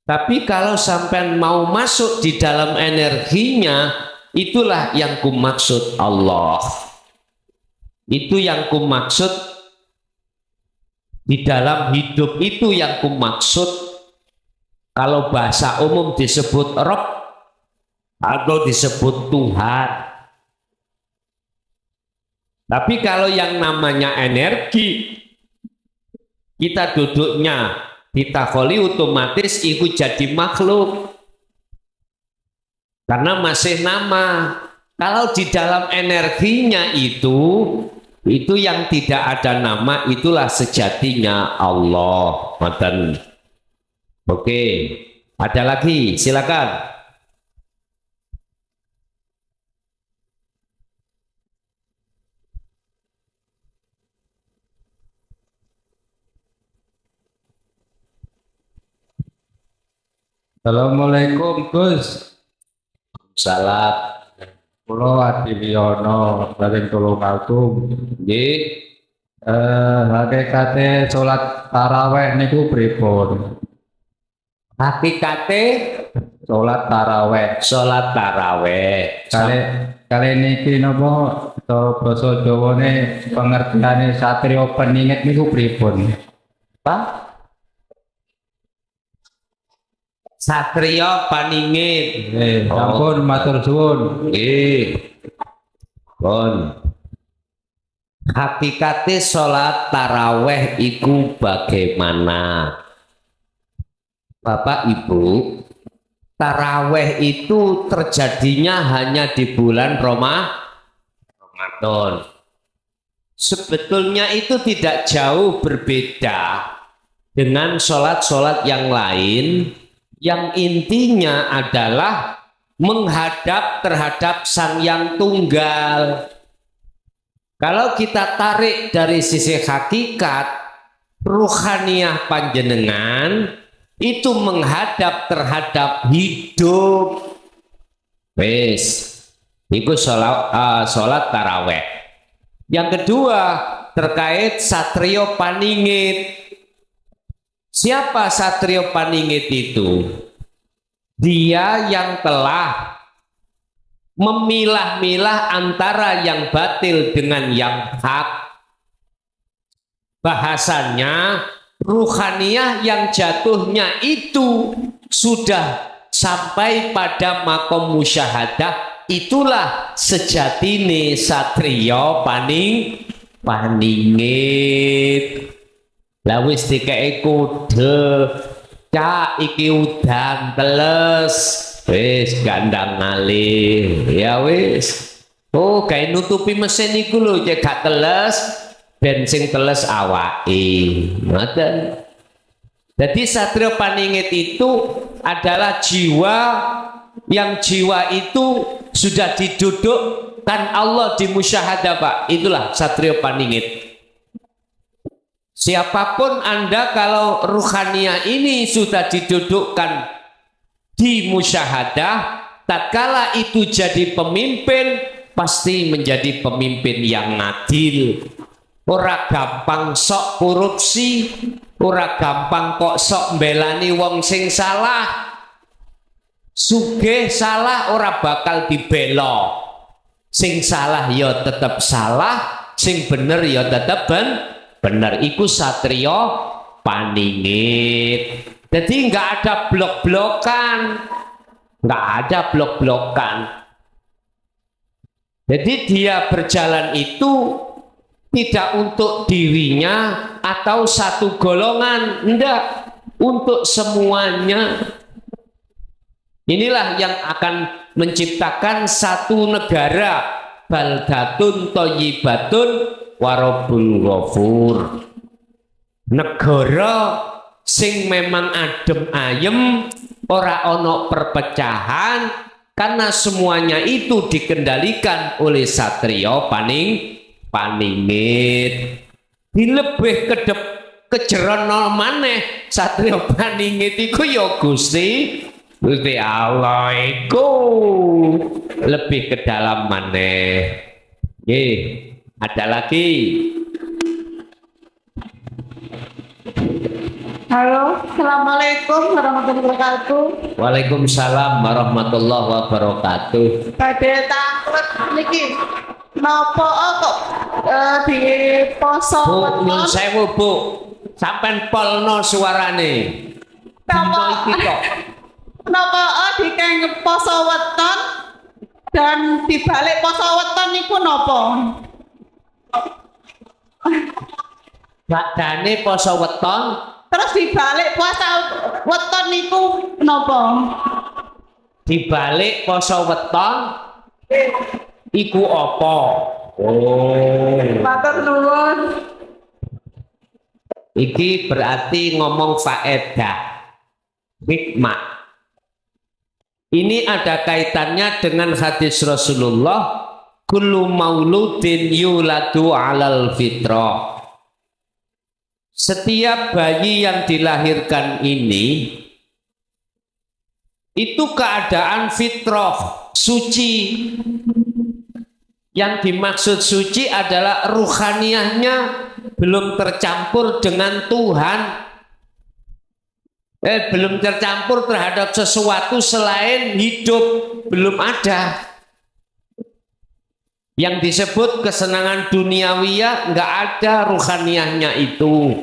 Tapi kalau sampai mau masuk di dalam energinya, itulah yang kumaksud Allah. Itu yang kumaksud di dalam hidup, itu yang kumaksud. Kalau bahasa umum disebut Rob atau disebut Tuhan. Tapi kalau yang namanya energi, kita duduknya ditakholi, otomatis itu jadi makhluk. Karena masih nama. Kalau di dalam energinya itu yang tidak ada nama, itulah sejatinya Allah. Oke, ada lagi, silakan. Assalamualaikum Gus. Salam. Kulo Adi Wiono saking Tulungagung. Nggih. Hakikate salat tarawih niku pripun? Hakikate Salat tarawih. salat tarawih. Kali niki napa cara basa Jawane pengertiane satriya peningit niku pripun? Apa? Satria paningit. Sampun matur suwun. Nggih. Pun. Hakikate salat tarawih iku bagaimana? Bapak Ibu, tarawih itu terjadinya hanya di bulan Ramadan. Sebetulnya itu tidak jauh berbeda dengan sholat-sholat yang lain, yang intinya adalah menghadap terhadap Sang Yang Tunggal. Kalau kita tarik dari sisi hakikat, ruhaniyah panjenengan itu menghadap terhadap hidup. Wes, itu sholat taraweh. Yang kedua terkait Satrio Paningit. Siapa Satrio Paningit itu? Dia yang telah memilah-milah antara yang batil dengan yang hak. Bahasanya ruhaniyah yang jatuhnya itu sudah sampai pada makom musyahadah, itulah sejatine satrio paningit. Lah wis dikeke kode, cak iki udan teles, wis gandang ngalih, ya wis. Oh, kayak nutupi mesin iku lho, cek gak teles, bensin teles awake. Ngoten. Jadi satrio paningit itu adalah jiwa yang jiwa itu sudah didudukkan Allah di musyahadah, Pak. Itulah satrio paningit. Siapapun Anda kalau ruhaniyah ini sudah didudukkan di musyahadah, tatkala itu jadi pemimpin, pasti menjadi pemimpin yang adil. Ora gampang sok korupsi, ora gampang kok sok mbelani wong sing salah. Sugih salah ora bakal dibela. Sing salah ya tetap salah, sing bener ya tetap bener. Iku satrio paningit. Jadi nggak ada blok-blokan, nggak ada blok-blokan. Jadi dia berjalan itu tidak untuk dirinya atau satu golongan, enggak, untuk semuanya. Inilah yang akan menciptakan satu negara, baldatun thayyibatun warabul ghafur. Negara sing memang adem ayem, ora ono perpecahan, karena semuanya itu dikendalikan oleh satrio paningit. Dilebih kejerono maneh satrio paningit iku ya Gusti Allah iku lebih ke dalam maneh. Nggih, ada lagi. Halo, assalamualaikum warahmatullahi wabarakatuh. Waalaikumsalam warahmatullahi wabarakatuh. Badhe taklet niki napa kok di poso Bu, nyun weton sewu Bu, sampean polno suarane. Dino iki kok. napa dikeng poso weton dan dibalik poso weton niku napa? Badane poso weton, Terus dibalik puasa weton niku napa? dibalik poso weton iku apa? Oh. Matur nuwun. Iki berarti ngomong faedah, hikmah. Ini ada kaitannya dengan hadis Rasulullah, kullu mauludin yuladu alal fitrah. Setiap bayi yang dilahirkan ini itu keadaan fitrah, suci. Yang dimaksud suci adalah ruhaniyahnya belum tercampur dengan Tuhan, belum tercampur terhadap sesuatu selain hidup, belum ada. Yang disebut kesenangan duniawiyah nggak ada ruhaniyahnya itu.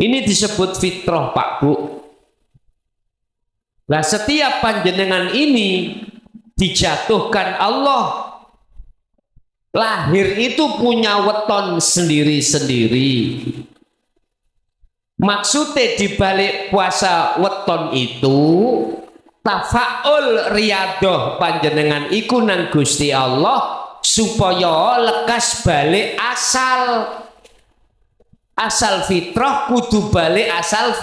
Ini disebut fitrah, Pak Bu. Nah, setiap panjenengan ini dijatuhkan Allah, lahir itu punya weton sendiri-sendiri. Maksudnya dibalik puasa weton itu tafaul riyadoh panjenengan iku nang Gusti Allah supaya lekas balik asal fitrah kudu balik asal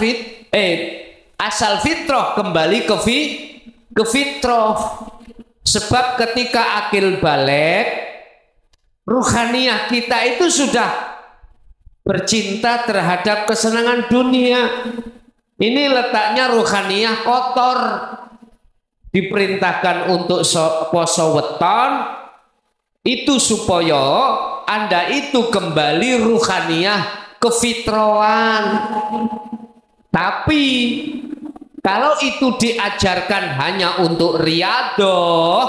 fitrah kembali ke fitrah. Sebab ketika akil balik, ruhaniyah kita itu sudah bercinta terhadap kesenangan dunia. Ini letaknya ruhaniyah kotor. Diperintahkan untuk poso weton itu supaya Anda itu kembali ruhaniyah kefitrawan. Tapi kalau itu diajarkan hanya untuk riadoh,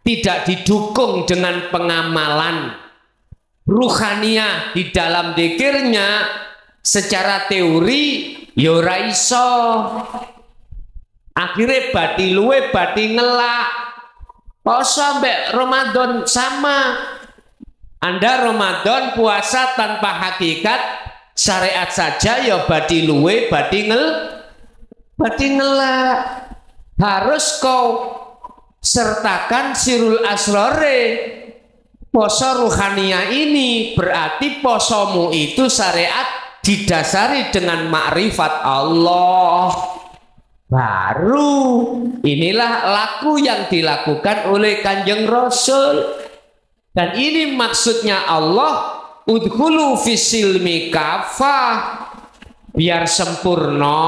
tidak didukung dengan pengamalan ruhaniyah di dalam dzikirnya secara teori, ya ora iso. Akhirnya bati luwe bati ngelak. Poso mbek Ramadan sama. Anda Ramadan puasa tanpa hakikat syariat saja ya bati luwe bati ngelak. Harus kau sertakan sirul asrore. Poso ruhaniyah ini berarti posomu itu syariat didasari dengan makrifat Allah. Baru inilah laku yang dilakukan oleh Kanjeng Rasul. Dan ini maksudnya Allah, udkhulu fisilmi kafah, biar sempurna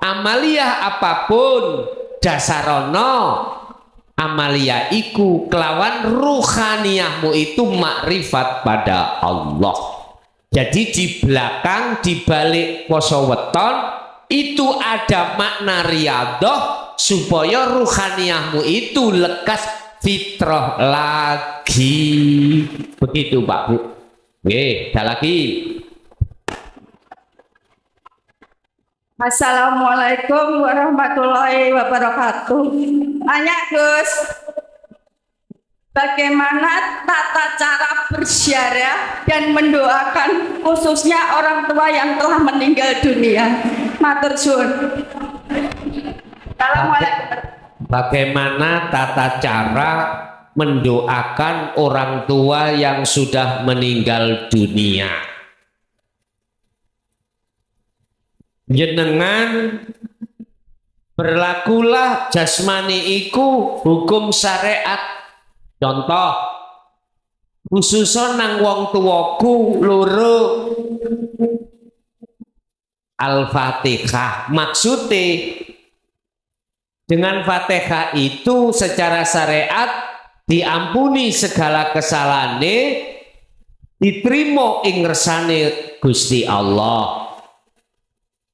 amaliyah apapun dasarono amalia iku kelawan ruhaniyahmu itu makrifat pada Allah. Jadi di belakang dibalik poso weton itu ada makna riyadhah supaya ruhaniyahmu itu lekas fitrah lagi. Begitu Pak Bu. Ada lagi. Assalamualaikum warahmatullahi wabarakatuh. Tanya Gus, bagaimana tata cara berziarah dan mendoakan khususnya orang tua yang telah meninggal dunia? Matur suwun. Assalamualaikum. Bagaimana tata cara mendoakan orang tua yang sudah meninggal dunia? Jenengan berlakulah jasmani iku hukum syariat. Contoh, khususon nang wong tuwaku loro Al-Fatihah. Maksudnya dengan Fatihah itu secara syariat diampuni segala kesalahane, diterima ing ngersane Gusti Allah.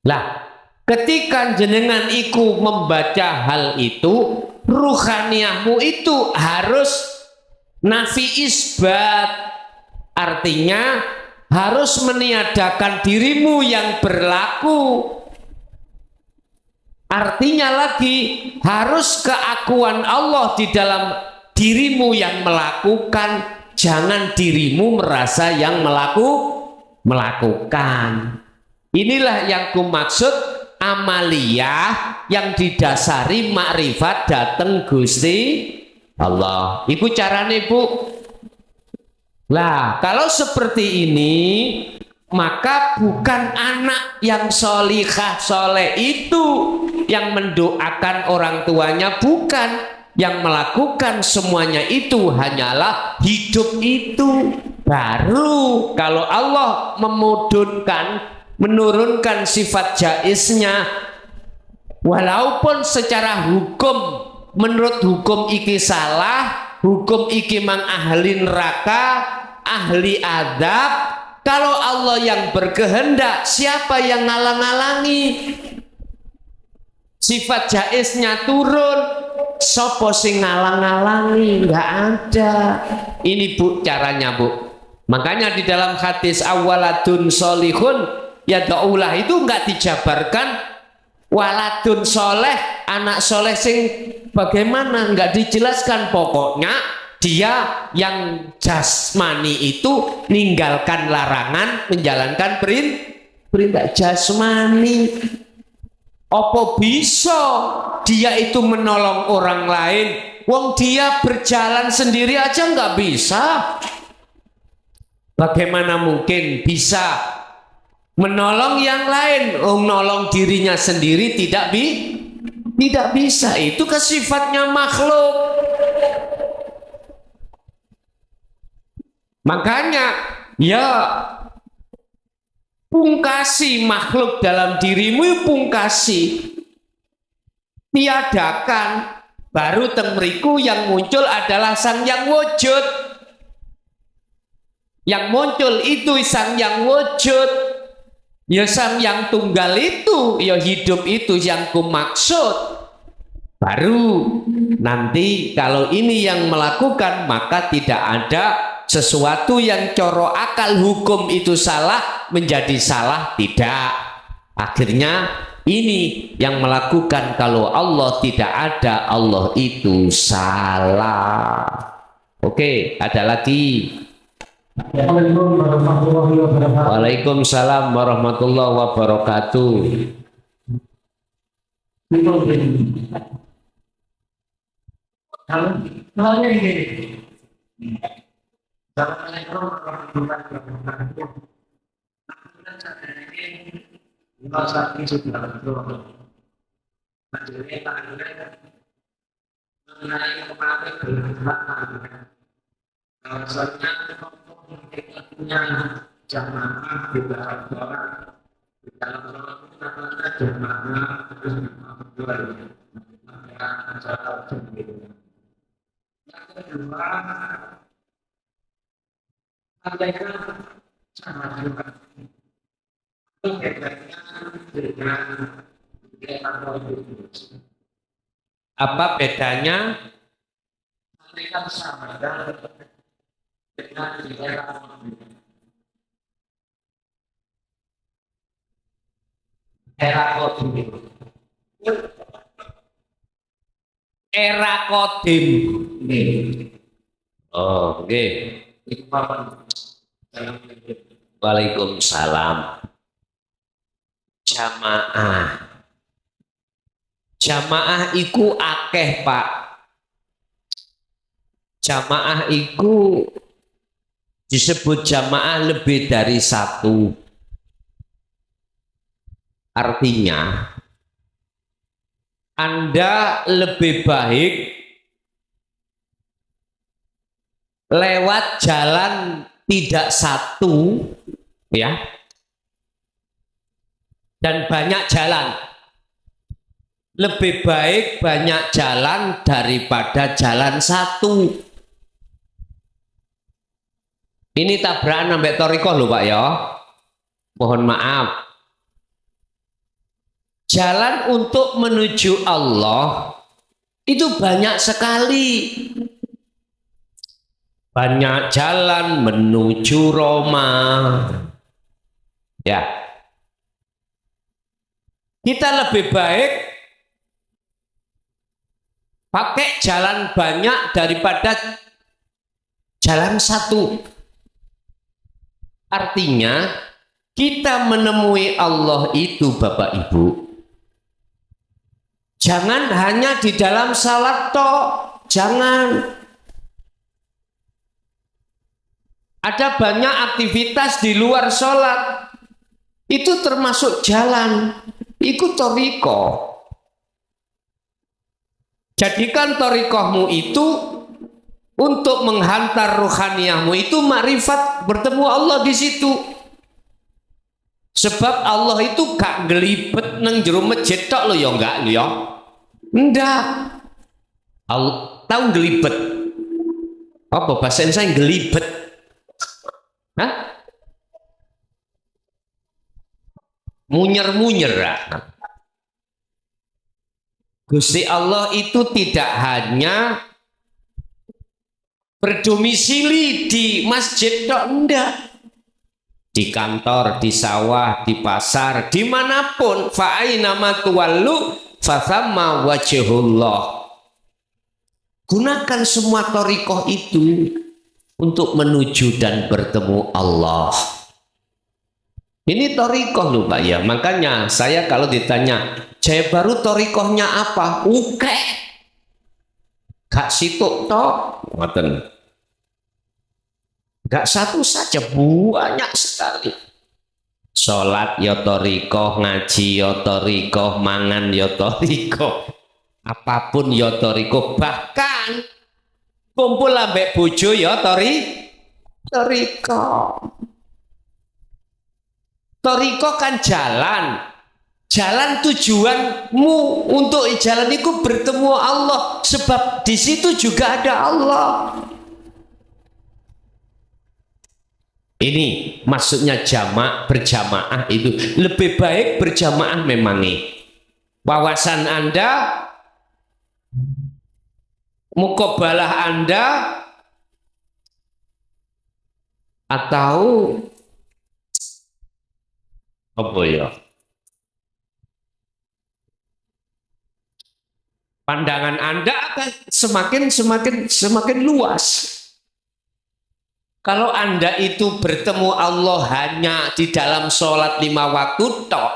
Lah, ketika jenengan iku membaca hal itu, ruhaniyahmu itu harus nafi isbat, artinya harus meniadakan dirimu yang berlaku. Artinya lagi harus keakuan Allah di dalam dirimu yang melakukan, jangan dirimu merasa yang melakukan. Inilah yang kumaksud amaliyah yang didasari makrifat dateng Gusti Allah. Iku carane Bu. Lah, kalau seperti ini maka bukan anak yang solihah soleh itu yang mendoakan orang tuanya, bukan. Yang melakukan semuanya itu hanyalah hidup itu. Baru kalau Allah menurunkan sifat jaiznya, walaupun secara hukum menurut hukum iki salah, hukum iki mang ahli neraka, ahli adab. Kalau Allah yang berkehendak, siapa yang ngalang-ngalangi? Sifat jaiznya turun, sopo sing ngalang-ngalangi? Nggak ada. Ini Bu caranya Bu. Makanya di dalam hadis awaladun solihun ya daulah itu nggak dijabarkan waladun soleh, anak soleh sing bagaimana, nggak dijelaskan. Pokoknya dia yang jasmani itu ninggalkan larangan, menjalankan perintah jasmani. Apa bisa dia itu menolong orang lain? Wong dia berjalan sendiri aja nggak bisa. Bagaimana mungkin bisa menolong yang lain? Menolong dirinya sendiri tidak bisa. Itu sifatnya makhluk. Makanya ya pungkasi makhluk dalam dirimu, pungkasi, tiadakan. Baru teng mriku yang muncul adalah sang yang wujud. Yang muncul itu sang yang wujud. Ya sang yang tunggal itu, ya hidup itu yang kumaksud. Baru nanti kalau ini yang melakukan, maka tidak ada sesuatu yang coro akal hukum itu salah menjadi salah, tidak. Akhirnya ini yang melakukan, kalau Allah tidak ada, Allah itu salah. Oke, ada lagi. Waalaikumsalam warahmatullahi wabarakatuh. Apa bedanya? Era kodim. Oh, oke. Waalaikumsalam. Jamaah. Jamaah iku akeh, Pak. Jamaah iku disebut jamaah lebih dari satu. Artinya Anda lebih baik lewat jalan tidak satu, ya, dan banyak jalan. Lebih baik banyak jalan daripada jalan satu. Ini tabrakan sampai torikoh loh Pak ya. Mohon maaf. Jalan untuk menuju Allah itu banyak sekali. Banyak jalan menuju Roma. Ya. Kita lebih baik pakai jalan banyak daripada jalan satu. Artinya kita menemui Allah itu Bapak Ibu, jangan hanya di dalam salat tok, jangan. Ada banyak aktivitas di luar sholat, itu termasuk jalan, ikut thariqah. Jadikan thariqahmu itu untuk menghantar ruhaniyahmu itu makrifat, bertemu Allah di situ. Sebab Allah itu gak ngelibet nang jero masjid tok lho ya, enggak ya. Enggak. Tahu ngelibet? Apa bahasa Indonesia ngelibet? Hah? Munyer-munyer. Gusti Allah itu tidak hanya berdomisili di masjid tok, enggak. Di kantor, di sawah, di pasar, dimanapun. Fa'aina ma tuwallu fathamma wajhullah. Gunakan semua thariqah itu untuk menuju dan bertemu Allah. Ini thariqah loh Pak ya. Makanya saya kalau ditanya Jaya Baru torikohnya apa? Uke. Gak situk tok. Ngoten. Gak satu saja, banyak sekali. Sholat ya torikoh, ngaji ya torikoh, mangan ya torikoh. Apapun ya torikoh. Bahkan kumpul ambek bojo ya torikoh. Torikoh kan jalan. Jalan tujuanmu untuk jalan itu bertemu Allah, sebab di situ juga ada Allah. Ini maksudnya jamak berjamaah itu lebih baik berjamaah memang nih. Wawasan Anda, mukobalah Anda, atau apa ya? Pandangan Anda akan semakin luas. Kalau Anda itu bertemu Allah hanya di dalam sholat 5 waktu tok,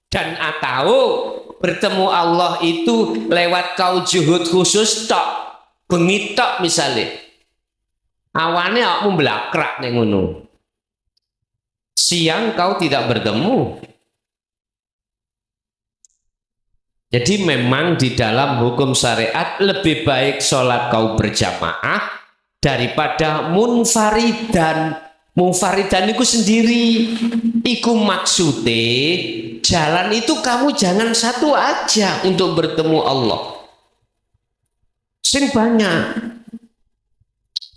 dan atau bertemu Allah itu lewat kau juhud khusus tok, bengi tok misalnya, awannya aku belakrak nih ngono. Siang kau tidak bertemu. Jadi memang di dalam hukum syariat lebih baik sholat kau berjamaah daripada munfaridan. Munfaridan itu sendiri. Iku maksude jalan itu kamu jangan satu aja untuk bertemu Allah. Sing banyak.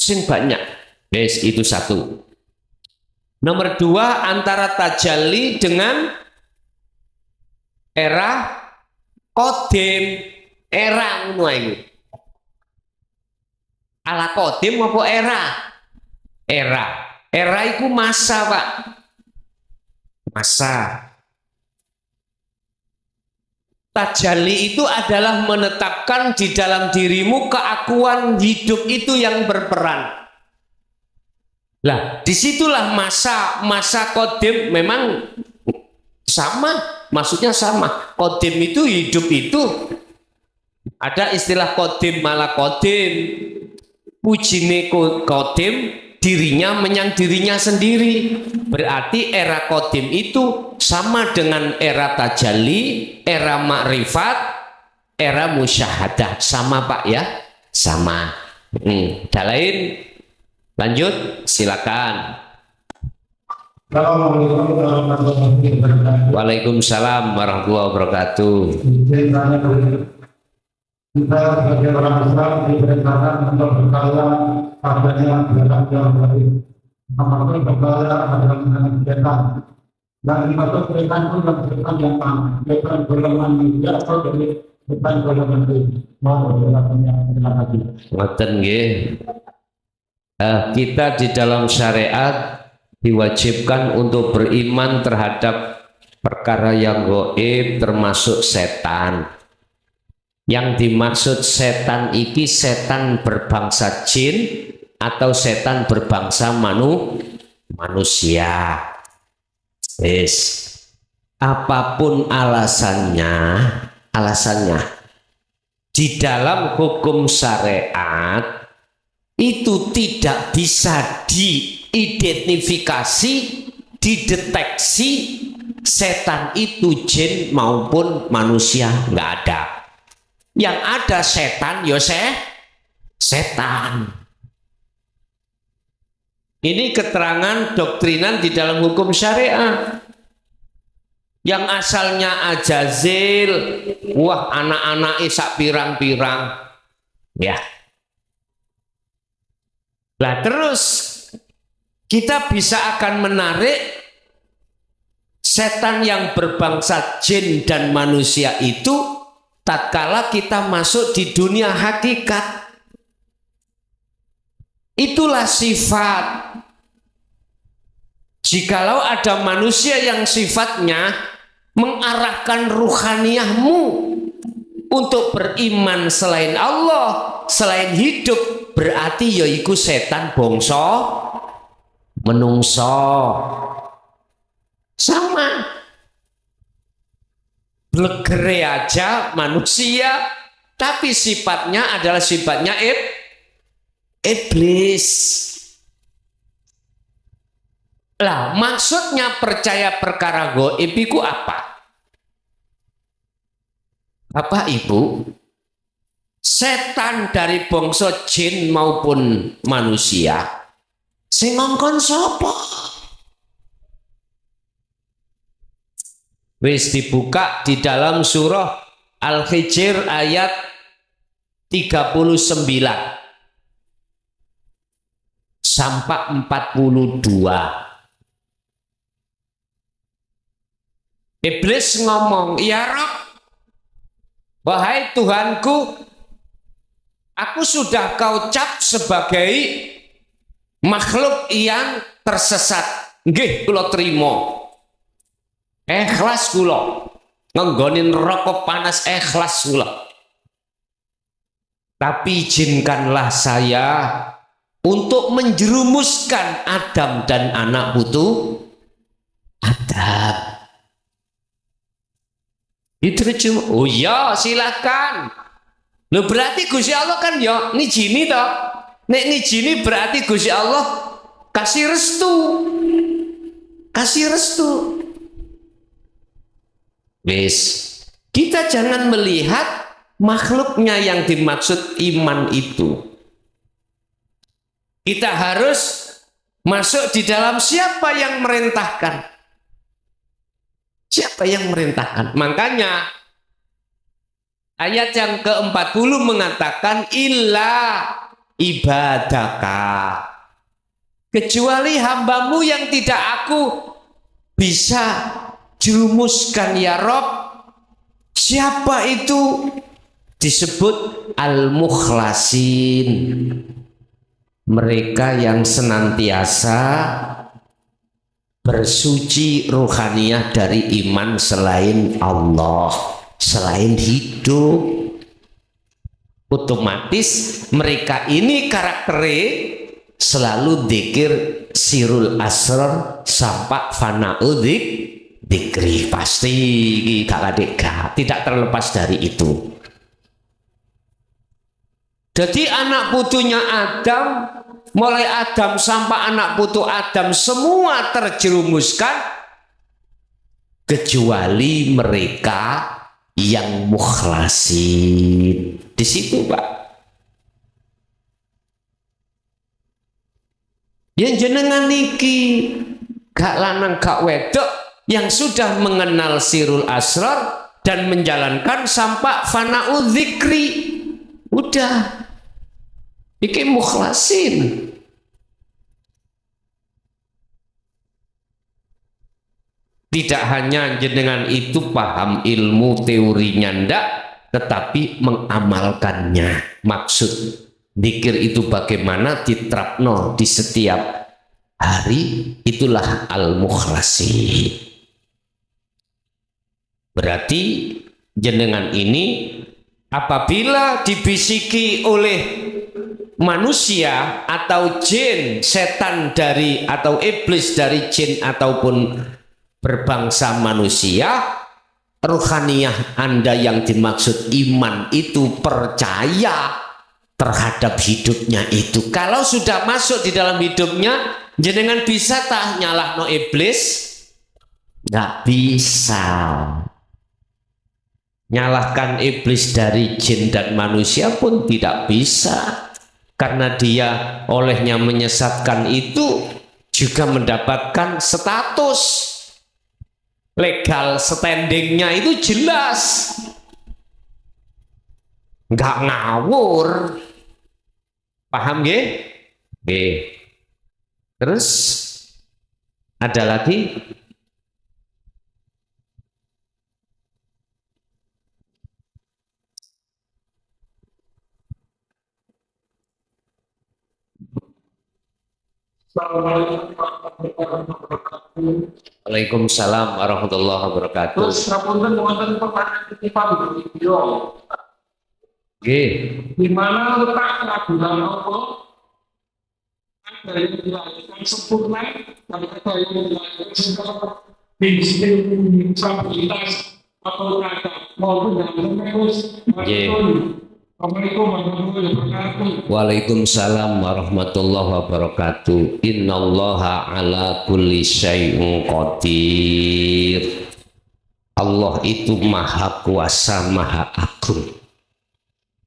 Sing banyak. Guys, itu satu. Nomor 2, antara tajalli dengan era kodim, era ngono iku. Ala kodim apa era? Era iku masa, Pak. Masa. Tajalli itu adalah menetapkan di dalam dirimu keakuan hidup itu yang berperan. Lah, disitulah masa kodim memang sama. Maksudnya sama. Kodim itu hidup itu ada istilah kodim malah kodim. Pujine kodim dirinya menyang dirinya sendiri. Berarti era kodim itu sama dengan era tajalli, era makrifat, era musyahadah. Sama Pak ya? Sama. Ada lain? Lanjut, silakan. Waalaikumsalam warahmatullahi wabarakatuh. Kita sebagai orang Islam diperintahkan untuk berkala padanya dalam jalan baik. Apapun berkala adalah setan. Dan dimaksud setan itu yang setan yang sama. Setan golongan muda atau dari setan golongan itu. Mau berlakunya terima kasih. Ngoten nggih. Kita di dalam syariat diwajibkan untuk beriman terhadap perkara yang gaib termasuk setan. Yang dimaksud setan iki setan berbangsa jin atau setan berbangsa manusia. Apapun alasannya di dalam hukum syariat itu tidak bisa diidentifikasi, dideteksi setan itu jin maupun manusia, nggak ada. Yang ada setan ya setan. Ini keterangan doktrinan di dalam hukum syariat. Yang asalnya Ajazil, wah anak-anak isak pirang-pirang, ya. Lah terus kita bisa akan menarik setan yang berbangsa jin dan manusia itu tatkala kita masuk di dunia hakikat. Itulah sifat. Jikalau ada manusia yang sifatnya mengarahkan ruhaniyahmu untuk beriman selain Allah, selain hidup, berarti yaiku setan bangsa menungso. Sama. Blegere aja manusia, tapi sifatnya adalah sifatnya iblis. Lah maksudnya percaya perkara gaib iku apa? Bapak Ibu, setan dari bangsa jin maupun manusia sing ngongkon sapa? Wis dibuka di dalam surah Al-Hijr ayat 39 sampai 42. Iblis ngomong, "Ya Rabb, wahai Tuhanku, aku sudah kau cap sebagai makhluk yang tersesat. Nggih, kula trimo. Ikhlas kula. Ngenggonin rokok panas ikhlas kula. Tapi izinkanlah saya untuk menjerumuskan Adam dan anak putu Adam." Diterjemah, "Oh ya, silakan." Loh berarti Gusti Allah kan ya ngijini toh. Nek ngijini berarti Gusti Allah kasih restu. Kasih restu. Wis, kita jangan melihat makhluknya yang dimaksud iman itu. Kita harus masuk di dalam siapa yang merintahkan. Siapa yang merintahkan? Makanya ayat yang ke-40 mengatakan illa ibadaka, kecuali hambamu yang tidak aku bisa jerumuskan ya Rob. Siapa itu? Disebut al-mukhlasin, mereka yang senantiasa bersuci ruhaniyah dari iman selain Allah, selain hidup. Otomatis mereka ini karakternya selalu dzikir sirul asrar sampai fana'u dzikri, pasti tidak terlepas dari itu. Jadi anak putunya Adam, mulai Adam sampai anak putu Adam semua terjerumuskan kecuali mereka yang mukhlasin. Di situ Pak. Yang jenengan niki gak lanang gak wedok yang sudah mengenal sirul asrar dan menjalankan sampai fana'u dzikri. Udah. Iki mukhlasin. Tidak hanya jenengan itu paham ilmu teorinya ndak, tetapi mengamalkannya. Maksud dzikir itu bagaimana diterapno di setiap hari, itulah al-mukhlasi. Berarti jenengan ini apabila dibisiki oleh manusia atau jin, setan dari atau iblis dari jin ataupun berbangsa manusia, ruhaniyah Anda yang dimaksud iman itu percaya terhadap hidupnya itu. Kalau sudah masuk di dalam hidupnya, jenengan bisa tak nyalahno iblis? Nggak bisa. Nyalahkan iblis dari jin dan manusia pun tidak bisa, karena dia olehnya menyesatkan itu juga mendapatkan status legal, standingnya itu jelas, nggak ngawur. Paham nggih? Nggih. Terus ada lagi? Waalaikumsalam warahmatullahi wabarakatuh. Terus ngapunten wonten pertanyaan titipan video. Nggih. Di mana letak keraguan Allah? Ada yang dilahirkan sempurna, dan ada yang dilahirkan stabilitas atau kata maupun dalam menulis. Assalamualaikum warahmatullahi wabarakatuh. Waalaikumsalam warahmatullahi wabarakatuh. Innallaha ala kulli syai'in qadir. Allah itu maha kuasa, maha agung.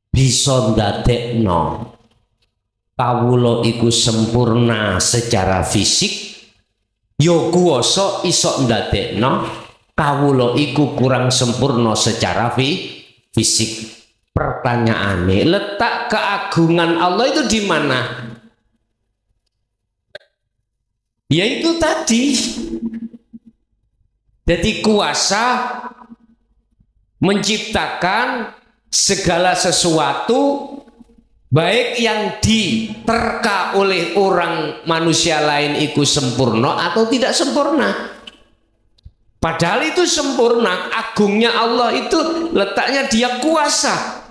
Bisa ndadekno kawula iku sempurna secara fisik, ya kuwasa iso ndadekno kawula iku kurang sempurna secara fisik. Pertanyaannya, letak keagungan Allah itu di mana? Yaitu tadi. Jadi kuasa menciptakan segala sesuatu, baik yang diterka oleh orang manusia lain itu sempurna atau tidak sempurna. Padahal itu sempurna. Agungnya Allah itu letaknya dia kuasa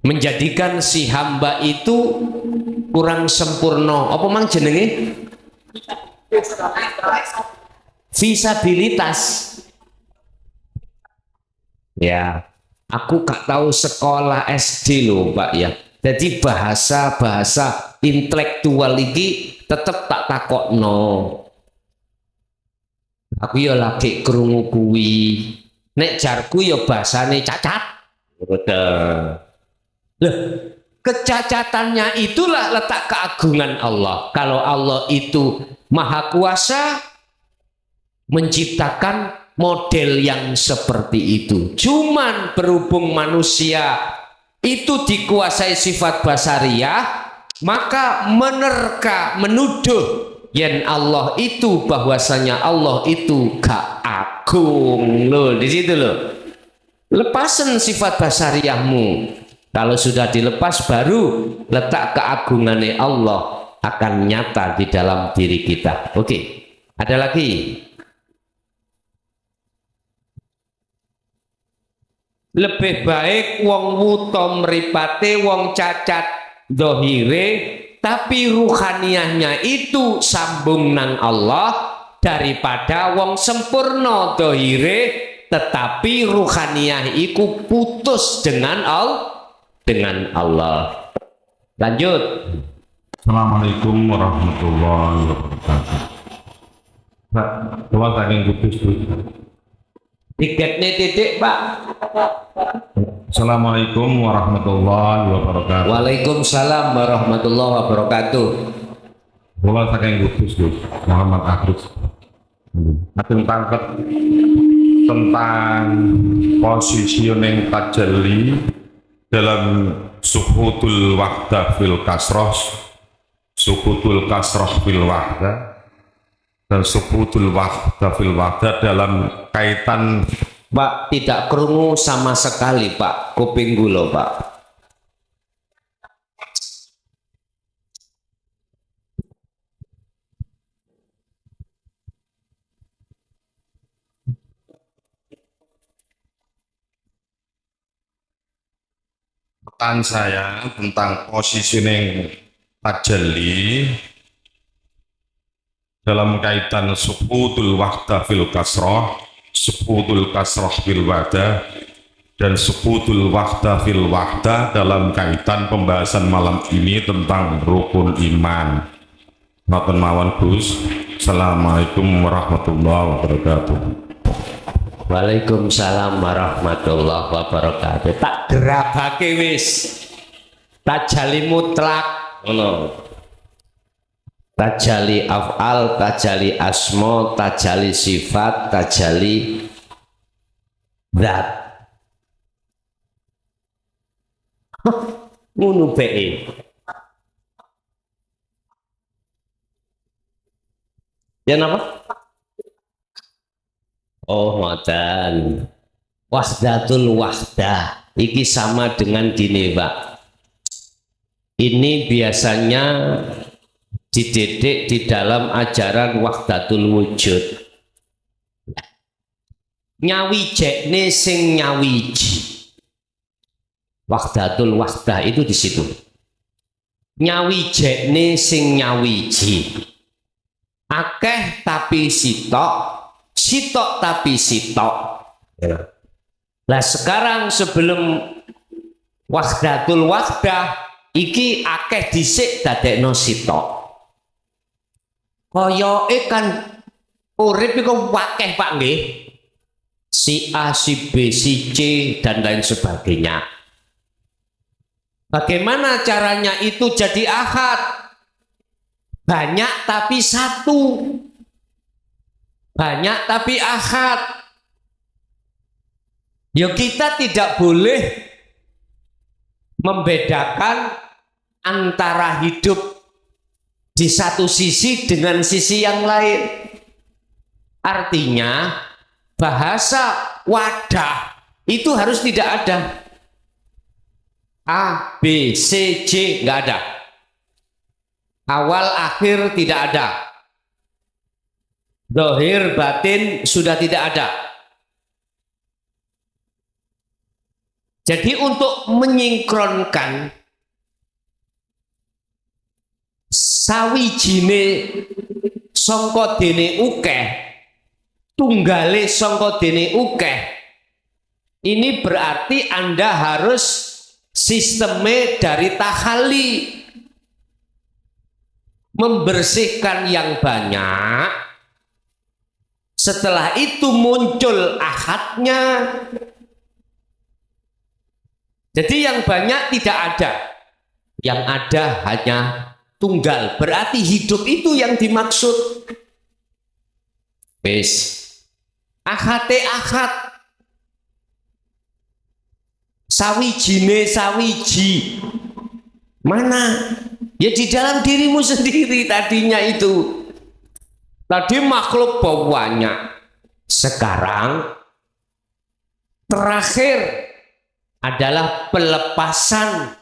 menjadikan si hamba itu kurang sempurna. Apa mang jenenge? Visabilitas. Ya, aku gak tahu sekolah SD loh Pak ya. Jadi bahasa intelektual ini tetap tak takokno. Aku ya lagi krungu kuwi. Nek jarku ya bahasane cacat. Loh, kecacatannya itulah letak keagungan Allah. Kalau Allah itu maha kuasa menciptakan model yang seperti itu. Cuman berhubung manusia itu dikuasai sifat basariah, maka menerka, menuduh yen Allah itu bahwasanya Allah itu gak agung. Loh, di situ loh. Lepasan sifat basariahmu. Kalau sudah dilepas baru letak keagungannya Allah akan nyata di dalam diri kita. Oke. Ada lagi? Lebih baik wong wuto mripate wong cacat dohire tapi ruhaniahnya itu sambung nang Allah daripada wong sempurna dohire tetapi ruhaniah iku putus dengan Allah. Lanjut. Assalamualaikum warahmatullahi wabarakatuh. Pak, doa saking kudus. Tiketnya titik Pak. Assalamualaikum warahmatullahi wabarakatuh. Waalaikumsalam warahmatullahi wabarakatuh. Doa saking kudus Muhammad Akrus. Tentang positioning tajalli dalam suhutul wahdah fil kasroh, suhutul kasroh fil wahdah, dan suhutul wahdah fil wahdah dalam kaitan. Pak, tidak krungu sama sekali Pak, kuping gula Pak. Pertanyaan saya tentang positioning tajalli dalam kaitan suhutul wahdah fil kasroh, suhutul kasroh fil wahdah, dan suhutul wahdah fil wahdah dalam kaitan pembahasan malam ini tentang rukun iman. Matur mawon Gus. Assalamualaikum warahmatullahi wabarakatuh. Waalaikumsalam warahmatullahi wabarakatuh. Tak gerabake wis. Tajalli mutlak ngono. Tajalli af'al, tajalli asma, tajalli sifat, tajalli zat. Ngono bae. Ya napa? Oh, ngoten. Wahdatul wahdah. Iki sama dengan gini, Pak. Ini biasanya dididik di dalam ajaran wahdatul wujud. Nyawijekne sing nyawiji. Wahdatul wahdah itu di situ. Nyawijekne sing nyawiji. Akeh tapi sitok, sitok tapi sitok. Ya. Lah sekarang sebelum wahdatul wahdah iki akeh dhisik dadekno sitok. Koyoke kan urip iku akeh Pak nggih. Si A, si B, si C dan lain sebagainya. Bagaimana caranya itu jadi ahad? Banyak tapi satu. Banyak tapi ahad. Ya kita tidak boleh membedakan antara hidup di satu sisi dengan sisi yang lain. Artinya bahasa wadah itu harus tidak ada. A, B, C, C nggak ada. Awal akhir tidak ada. Zahir batin sudah tidak ada. Jadi untuk menyinkronkan sawijine sangka dene ukeh, tunggale sangka dene ukeh, ini berarti Anda harus sistemnya dari tahali, membersihkan yang banyak, setelah itu muncul ahadnya. Jadi yang banyak tidak ada, yang ada hanya tunggal, berarti hidup itu yang dimaksud. Wis ahate ahad, sawijine sawiji, mana? Ya di dalam dirimu sendiri tadinya itu. Tadi makhluk banyak. Sekarang terakhir adalah pelepasan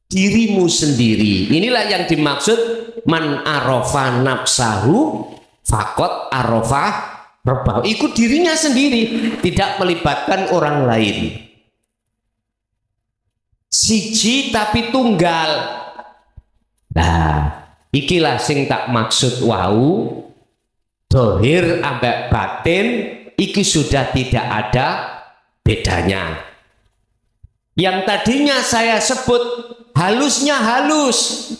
dirimu sendiri. Inilah yang dimaksud man arafa nafsahu faqad arafa rabbahu. Ikut dirinya sendiri, tidak melibatkan orang lain. Siji tapi tunggal. Nah, ikilah sing tak maksud wau. Zahir ambek batin iki sudah tidak ada bedanya. Yang tadinya saya sebut halusnya halus,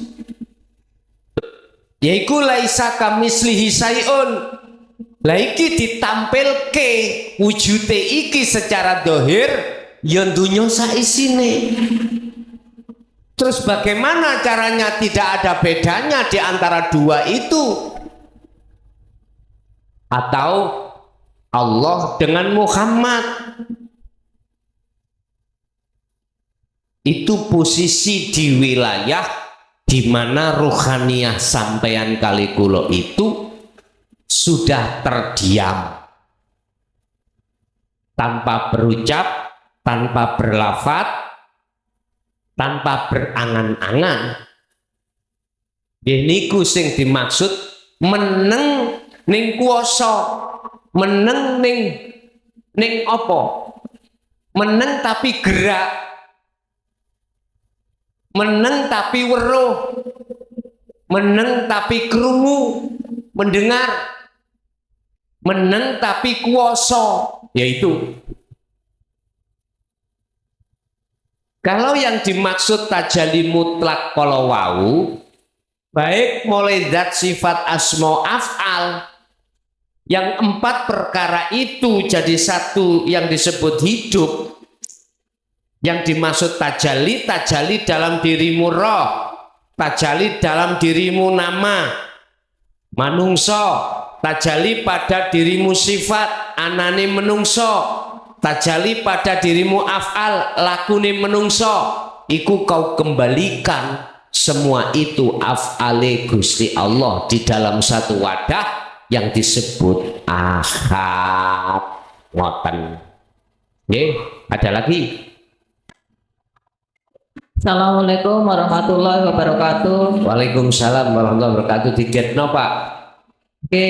yaiku laisa kamislihi sayun. Lah iki ditampilke wujude iki secara zahir ya dunya saisine. Terus bagaimana caranya tidak ada bedanya di antara dua itu? Atau Allah dengan Muhammad, itu posisi di wilayah di mana ruhaniyah sampeyan kali kulo itu sudah terdiam, tanpa berucap, tanpa berlafat, tanpa berangan-angan. Ini sing dimaksud meneng ning kuasa, meneng ning apa? Meneng tapi gerak, meneng tapi weruh, meneng tapi krungu, mendengar, meneng tapi kuasa, yaitu kalau yang dimaksud tajalli mutlak kalau wau, baik mulai zat sifat asma af'al, yang 4 perkara itu jadi satu yang disebut hidup. Yang dimaksud tajalli, tajalli dalam dirimu roh, tajalli dalam dirimu nama, manungso, tajalli pada dirimu sifat, anane menungso, tajalli pada dirimu af'al, lakune menungso. Iku kau kembalikan semua itu af'ale Gusti Allah di dalam satu wadah yang disebut ahad. Ngoten. Nggih, ada lagi? Assalamualaikum warahmatullahi wabarakatuh. Waalaikumsalam warahmatullahi wabarakatuh. Digetno Pak. Oke.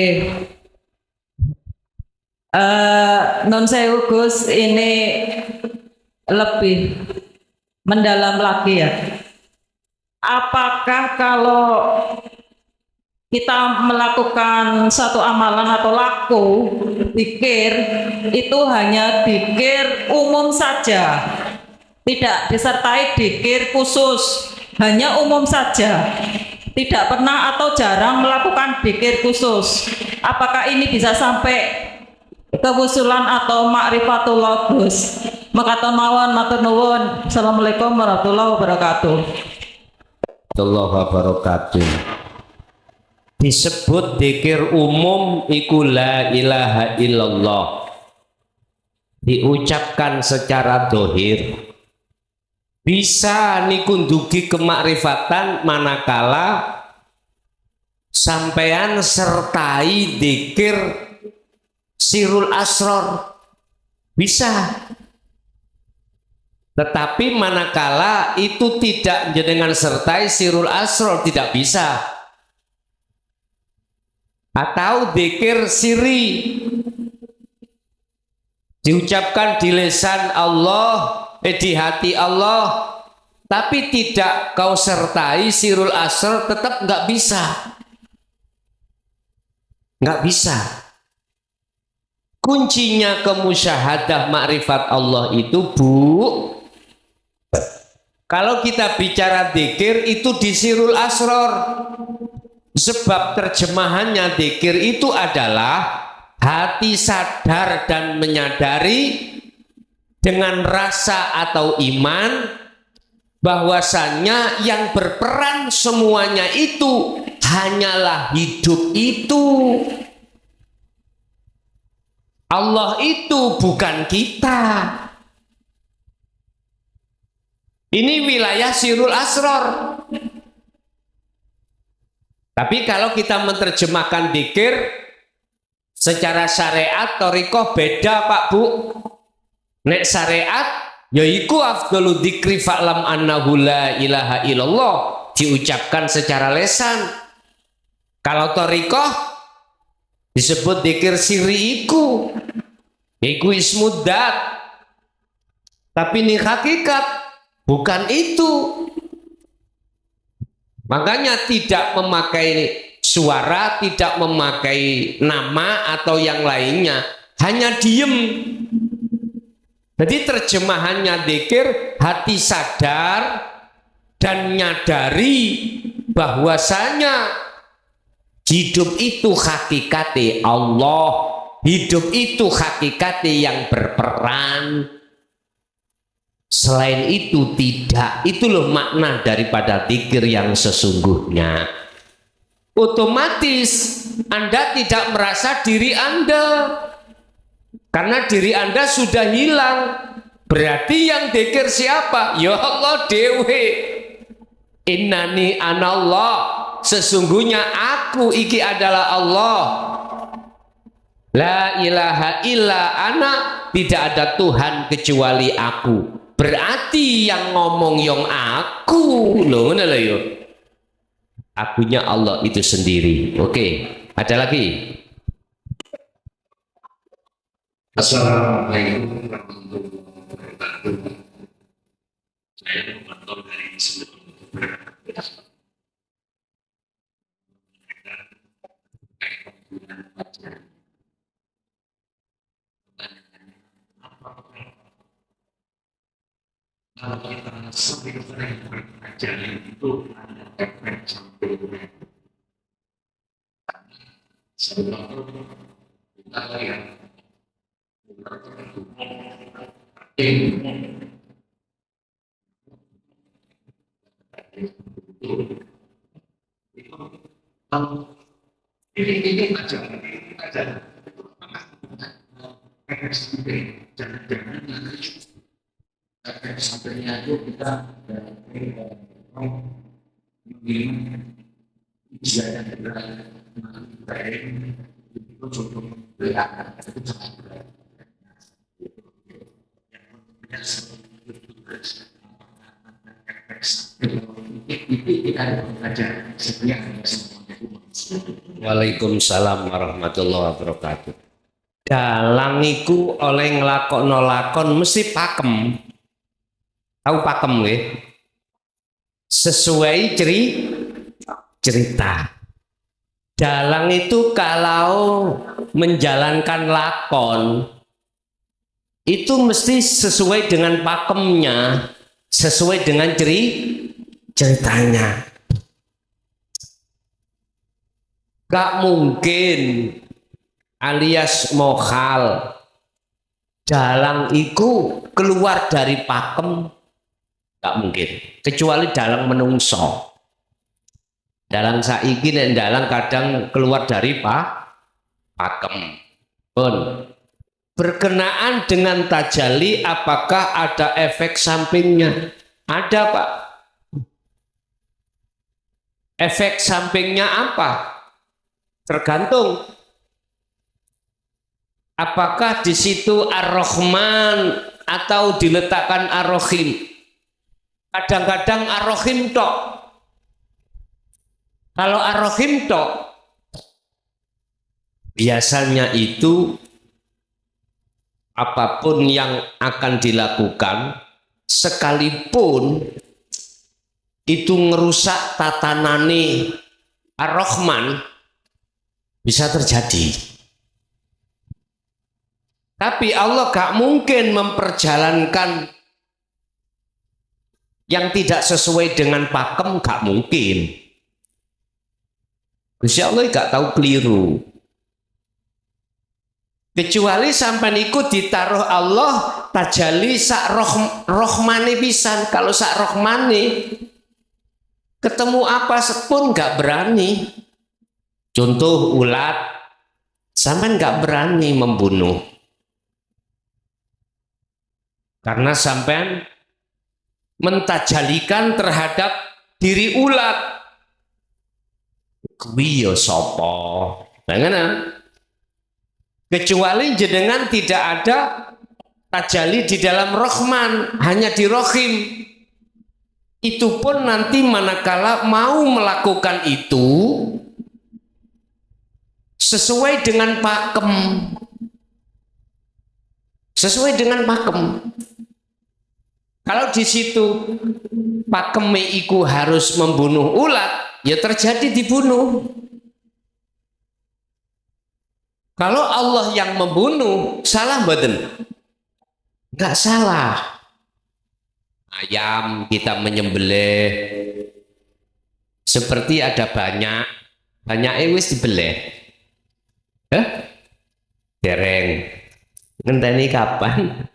Non sewu Gus, ini lebih mendalam lagi ya. Apakah kalau kita melakukan satu amalan atau laku dzikir itu hanya dzikir umum saja, tidak disertai dzikir khusus, hanya umum saja, tidak pernah atau jarang melakukan dzikir khusus. Apakah ini bisa sampai kewusulan atau ma'rifatullah Gus? Makaten mawon matur nuwun. Assalamualaikum warahmatullahi wabarakatuh. Allah wabarakatuh. Disebut dzikir umum iku la ilaha illallah, diucapkan secara dohir. Bisa niku ndugi kemakrifatan manakala sampean sertai dzikir sirul asror, bisa. Tetapi manakala itu tidak dengan sertai sirul asror, tidak bisa. Atau dzikir siri, diucapkan di lisan Allah, di hati Allah, tapi tidak kau sertai sirul asror, tetap nggak bisa. Nggak bisa. Kuncinya kemusyahadah makrifat Allah itu, Bu, kalau kita bicara dzikir itu di sirul asror, sebab terjemahannya dzikir itu adalah hati sadar dan menyadari dengan rasa atau iman bahwasannya yang berperan semuanya itu hanyalah hidup itu. Allah itu bukan kita. Ini wilayah sirul asror. Tapi kalau kita menerjemahkan dzikir secara syariat thariqah beda, Pak Bu. Nek syariat yaiku afdalu dzikri fa'lam annahu la ilaha illallah, diucapkan secara lisan. Kalau thariqah disebut dzikir sirri iku ismuddat. Tapi ini hakikat bukan itu. Makanya tidak memakai suara, tidak memakai nama atau yang lainnya, hanya diem. Jadi terjemahannya dzikir hati sadar dan nyadari bahwasanya hidup itu hakikatnya Allah, hidup itu hakikatnya yang berperan. Selain itu tidak. Itu loh makna daripada dzikir yang sesungguhnya. Otomatis Anda tidak merasa diri Anda, karena diri Anda sudah hilang. Berarti yang dzikir siapa? Ya Allah dewe. Innani anallah, sesungguhnya aku iki adalah Allah. La ilaha illa ana, tidak ada Tuhan kecuali aku. Berarti yang ngomong yang aku loh, ngono yo. Akunya Allah itu sendiri. Oke, ada lagi. Assalamualaikum warahmatullahi wabarakatuh. Saya memantau dari seluruh kalau kita sering belajar itu ada efek samping. Sebelum kita lihat ini aja jangan-jangan efek sampingnya itu kita mengirim ujian yang baik itu cukup kelihatan itu sangat berat. Waalaikumsalam warahmatullahi wabarakatuh. Dalang iku oleh nglakokno lakon mesti pakem. Tahu pakem nggih? Sesuai cerita. Dalang itu kalau menjalankan lakon itu mesti sesuai dengan pakemnya, sesuai dengan ceritanya. Gak mungkin alias mohal dalang itu keluar dari pakem, gak mungkin, kecuali dalang menungso. Dalang saiki nek dalang kadang keluar dari pakem. Pun berkenaan dengan tajalli, apakah ada efek sampingnya? Ada, Pak. Efek sampingnya apa? Tergantung apakah di situ Ar-Rahman atau diletakkan Ar-Rahim. Kadang-kadang Ar-Rahim tok. Kalau Ar-Rahim tok, biasanya itu apapun yang akan dilakukan, sekalipun itu ngerusak tatanane Ar-Rahman, bisa terjadi. Tapi Allah gak mungkin memperjalankan yang tidak sesuai dengan pakem, gak mungkin. Gusti Allah gak tahu keliru. Kecuali sampai ikut ditaruh Allah tajalli sak rohmane pisan. Kalau sak rohmane ketemu apa pun gak berani. Contoh ulat, sampean nggak berani membunuh karena sampean mentajalikan terhadap diri ulat. Kuwi ya sapa? Bagaimana? Kecuali jenengan tidak ada tajalli di dalam Rahman, hanya di Rahim. Itu pun nanti manakala mau melakukan itu sesuai dengan pakem, sesuai dengan pakem. Kalau di situ pakeme iku harus membunuh ulat, ya terjadi dibunuh. Kalau Allah yang membunuh, salah mboten? Enggak salah. Ayam kita menyembelih, seperti ada banyak wis dibeleh. Dereng ngenteni kapan?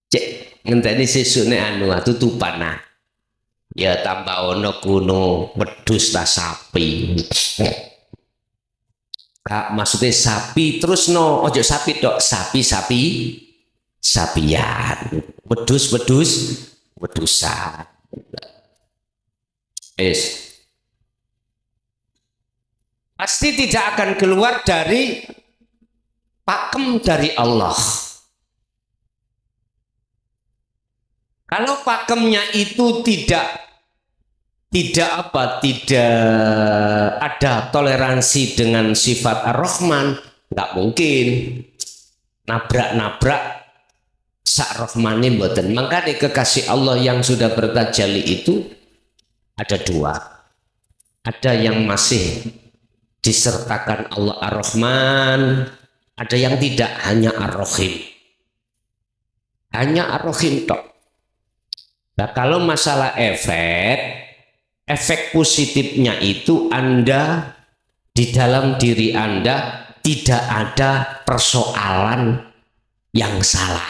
Cek ngenteni sesune anu tutupan nah. Ya tambah ono kuno wedhus ta sapi. Kak maksudnya sapi terus no, ojo sapi dok, sapian, wedusan. Pasti tidak akan keluar dari pakem dari Allah. Kalau pakemnya itu tidak ada toleransi dengan sifat Ar-Rahman, nggak mungkin nabrak sak Rahmane mboten. Makanya kekasih Allah yang sudah bertajalli itu ada dua. Ada yang masih disertakan Allah Ar-Rahman, ada yang tidak, hanya Ar-Rahim. Hanya Ar-Rahim tok. Nah, kalau masalah efek positifnya itu Anda di dalam diri Anda tidak ada persoalan yang salah.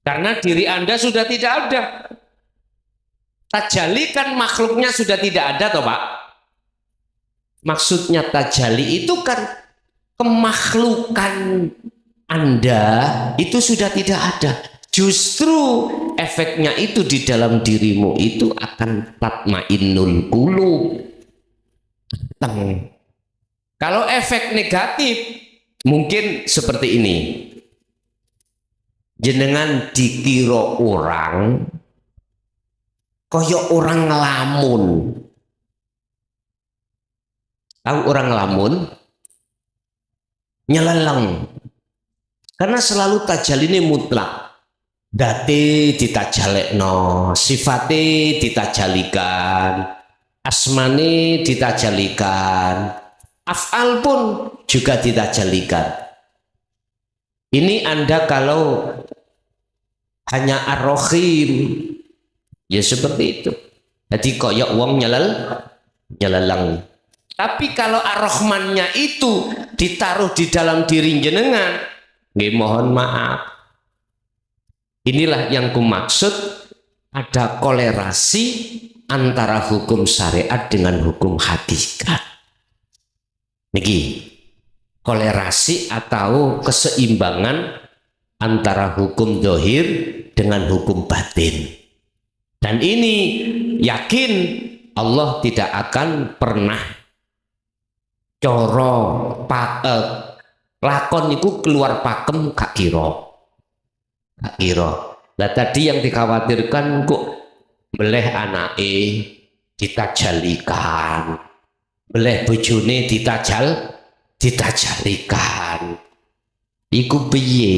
Karena diri Anda sudah tidak ada. Tajalli kan makhluknya sudah tidak ada toh Pak. Maksudnya tajalli itu kan kemakhlukan Anda itu sudah tidak ada. Justru efeknya itu di dalam dirimu itu akan tatmainnul qulub. Kalau efek negatif mungkin seperti ini. Jenengan dikira orang koyok orang ngelamun. Tahu orang ngelamun? Nyeleleng. Karena selalu tajalli ini mutlak. date ditajalekno, sifate ditajalikan, asmane ditajalikan, af'al pun juga ditajalikan. Ini Anda kalau hanya ar-rahim, ya seperti itu. Jadi koyok wong nyelelang. Tapi kalau ar-rahmannya itu ditaruh di dalam diri jenengan, nggih mohon maaf. Inilah yang kumaksud ada kolerasi antara hukum syariat dengan hukum hakikat. Niki kolerasi atau keseimbangan antara hukum dohir dengan hukum batin. Dan ini yakin Allah tidak akan pernah coro lakon itu keluar pakem gak kira. Lah tadi yang dikhawatirkan kok beleh anake ditajalikan, beleh bojone ditajalikan. Iku piye?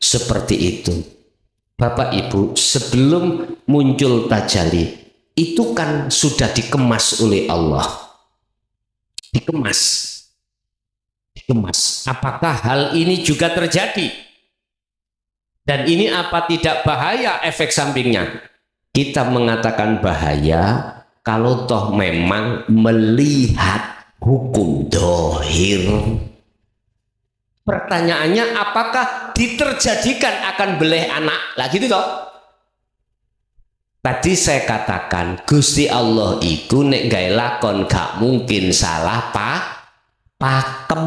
Seperti itu. Bapak Ibu, sebelum muncul tajalli itu kan sudah dikemas oleh Allah. Dikemas. Apakah hal ini juga terjadi? Dan ini apa tidak bahaya efek sampingnya? Kita mengatakan bahaya kalau toh memang melihat hukum dohir. Pertanyaannya apakah diterjadikan akan beleh anak? Lah gitu toh. Tadi saya katakan Gusti Allah itu nek gawe lakon gak mungkin salah pakem,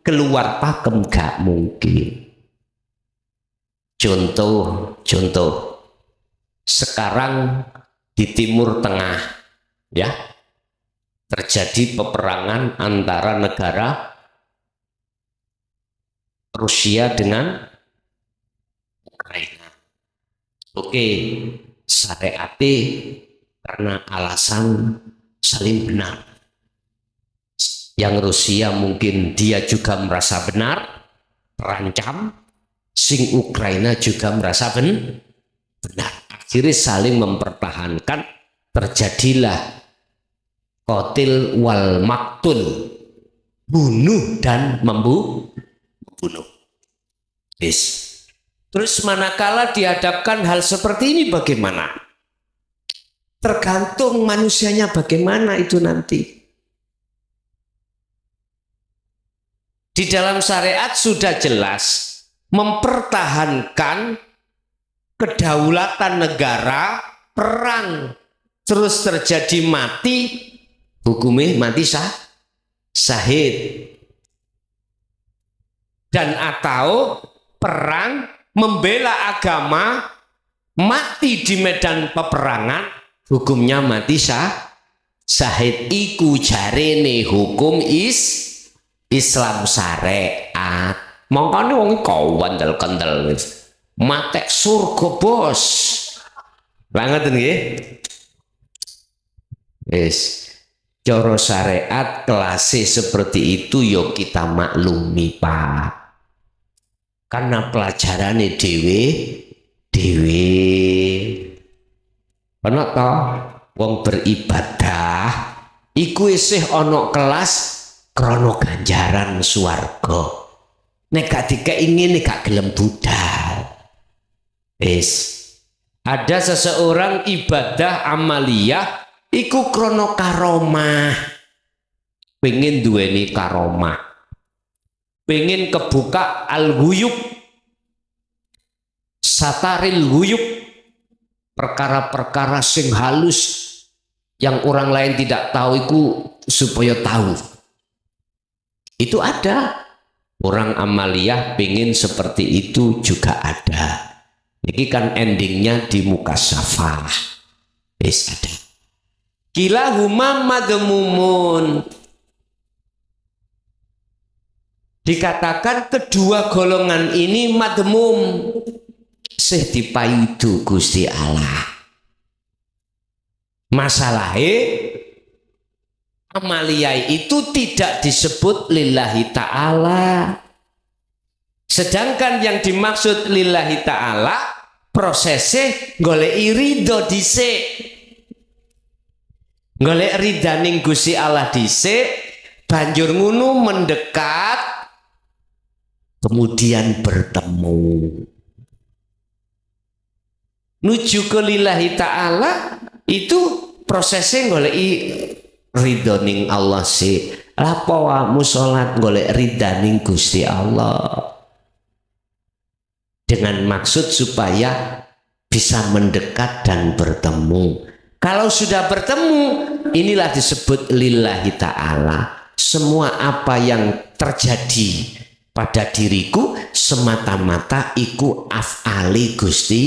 keluar pakem gak mungkin. Contoh sekarang di Timur Tengah ya terjadi peperangan antara negara Rusia dengan Ukraina. Oke, syariate karena alasan saling benar. Yang Rusia mungkin dia juga merasa benar, terancam. Sing Ukraina juga merasa benar. Akhirnya saling mempertahankan, terjadilah qatil wal maktul, bunuh dan membunuh. Yes. Terus manakala dihadapkan hal seperti ini bagaimana? Tergantung manusianya bagaimana itu nanti. Di dalam syariat sudah jelas mempertahankan kedaulatan negara, perang terus terjadi mati, hukumnya mati syahid. Dan atau perang membela agama, mati di medan peperangan, hukumnya mati syahid. Iku jarene hukum Islam syariat. Mongkane wong kandel-kandel matek surga bos. Banget nggih. Wis cara syariat kelasnya seperti itu yo kita maklumi Pak. Karena pelajarannya dewe. Ana ta wong beribadah iku isih ana kelas krana ganjaran swarga. Nek gak dikeingin nek gak gelem budal. Ada seseorang ibadah amaliyah iku krana karomah. Pengen duweni karomah. Pengen kebuka al-ghuyub. Sataril ghuyub. Perkara-perkara sing halus yang orang lain tidak tahu iku supaya tahu. Itu ada. Orang amaliyah pengen seperti itu juga ada. Ini kan endingnya di mukasyafah. Ada. Kilahuma madmumun. Dikatakan kedua golongan ini madmum. Sih dipaidu Gusti Allah. Masalahnya amaliyah itu tidak disebut lillahi ta'ala. Sedangkan yang dimaksud lillahi ta'ala prosesnya golek ridho dhisik. Golek ridaning Gusti Allah dhisik, banjur ngono mendekat, kemudian bertemu. Nuju ke lillahi ta'ala itu prosesnya golek ridho ning Allah sih. Lapo wamu sholat golek ridaning Gusti Allah. Dengan maksud supaya bisa mendekat dan bertemu. Kalau sudah bertemu, inilah disebut lillahi ta'ala. Semua apa yang terjadi pada diriku semata-mata iku af'ali Gusti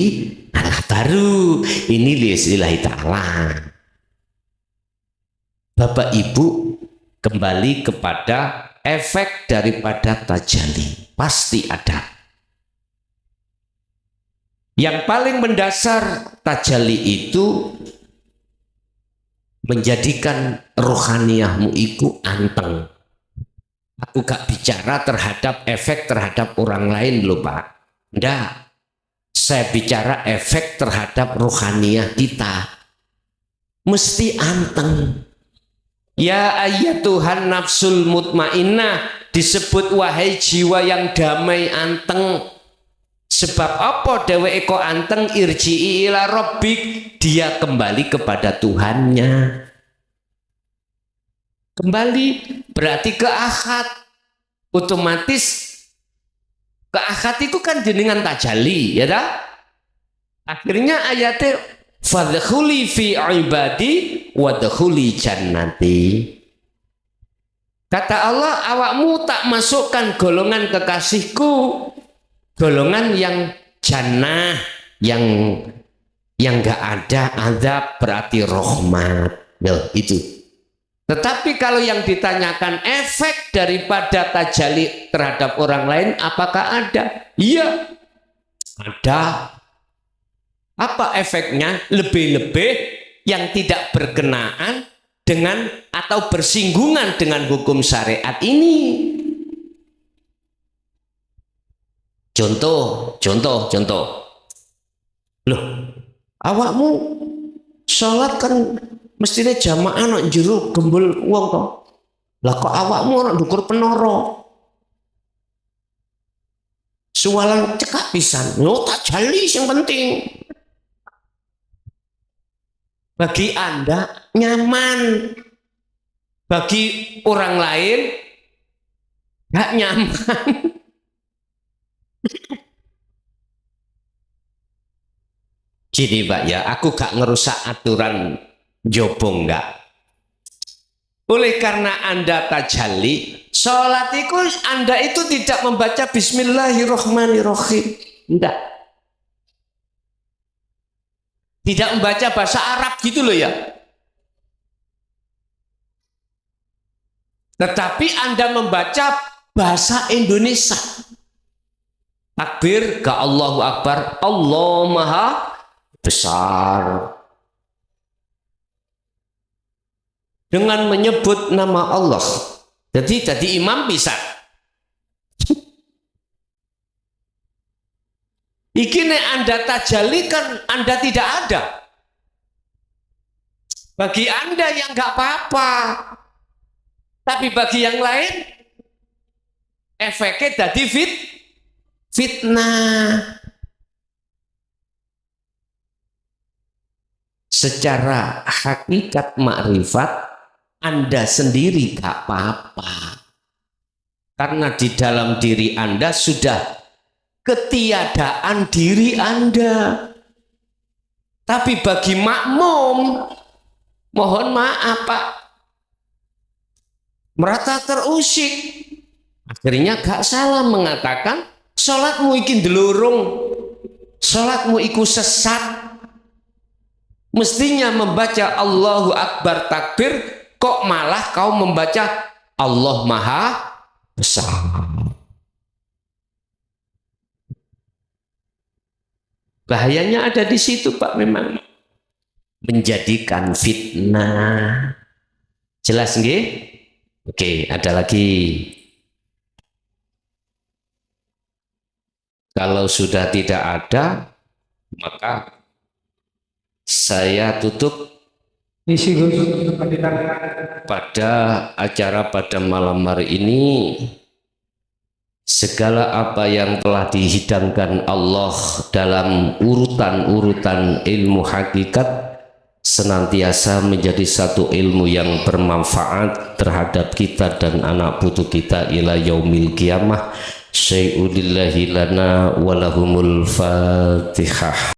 Allah. Baru ini lillahi ta'ala. Bapak Ibu, kembali kepada efek daripada tajalli. Pasti ada. Yang paling mendasar tajalli itu menjadikan rohaniyahmu iku anteng. Aku gak bicara terhadap efek terhadap orang lain loh Pak. Enggak. Saya bicara efek terhadap rohaniyah kita. Mesti anteng. Ya ayyatuhan nafsul mutmainnah, disebut wahai jiwa yang damai anteng. Sebab apa dheweke kok anteng? Irji'i ila rabbik, dia kembali kepada Tuhannya. Kembali berarti ke akad. Otomatis ke akad itu kan jenengan tajalli, ya tak? Akhirnya ayatnya fadkhuli fi ibadi wadkhuli jannati. Kata Allah, awakmu tak masukkan golongan kekasihku, golongan yang jannah, yang enggak ada azab, berarti rahmat. Itu. Tetapi kalau yang ditanyakan efek daripada tajalli terhadap orang lain, apakah ada? Iya, ada. Apa efeknya? Lebih-lebih yang tidak berkenaan dengan atau bersinggungan dengan hukum syariat ini. Contoh. Loh, awakmu sholat kan mestinya jamaah nak jero gembul uang toh. Lah kok awakmu nak dukur penoro? Sualan cekak pisan. Lo tajalli yang penting. Bagi Anda nyaman. Bagi orang lain gak nyaman. Gini Pak ya, aku gak ngerusak aturan jobong enggak. Oleh karena Anda tajalli, sholat itu Anda itu tidak membaca Bismillahirrahmanirrahim. Enggak. Tidak membaca bahasa Arab gitu loh ya. Tetapi Anda membaca bahasa Indonesia. Takbir ke Allahu Akbar, Allah Maha Besar. Dengan menyebut nama Allah. Jadi imam bisa. Iki nek Anda tajalli kan Anda tidak ada. Bagi Anda yang nggak apa-apa. Tapi bagi yang lain efeknya jadi fitnah. Secara hakikat makrifat Anda sendiri gak apa-apa. Karena di dalam diri Anda sudah ketiadaan diri Anda. Tapi bagi makmum, mohon maaf Pak, merata terusik. Akhirnya gak salah mengatakan sholatmu iki ndelurung, sholatmu iku sesat. Mestinya membaca Allahu Akbar takbir, kok malah kau membaca Allah Maha Besar. Bahayanya ada di situ Pak, memang menjadikan fitnah. Jelas nggih? Oke, ada lagi. Kalau sudah tidak ada, Maka saya tutup Isi Gus. pada acara pada malam hari ini. Segala apa yang telah dihidangkan Allah dalam urutan-urutan ilmu hakikat senantiasa menjadi satu ilmu yang bermanfaat terhadap kita dan anak putu kita ila yaumil qiyamah. Syai'ulillahi lana walahumul fatihah.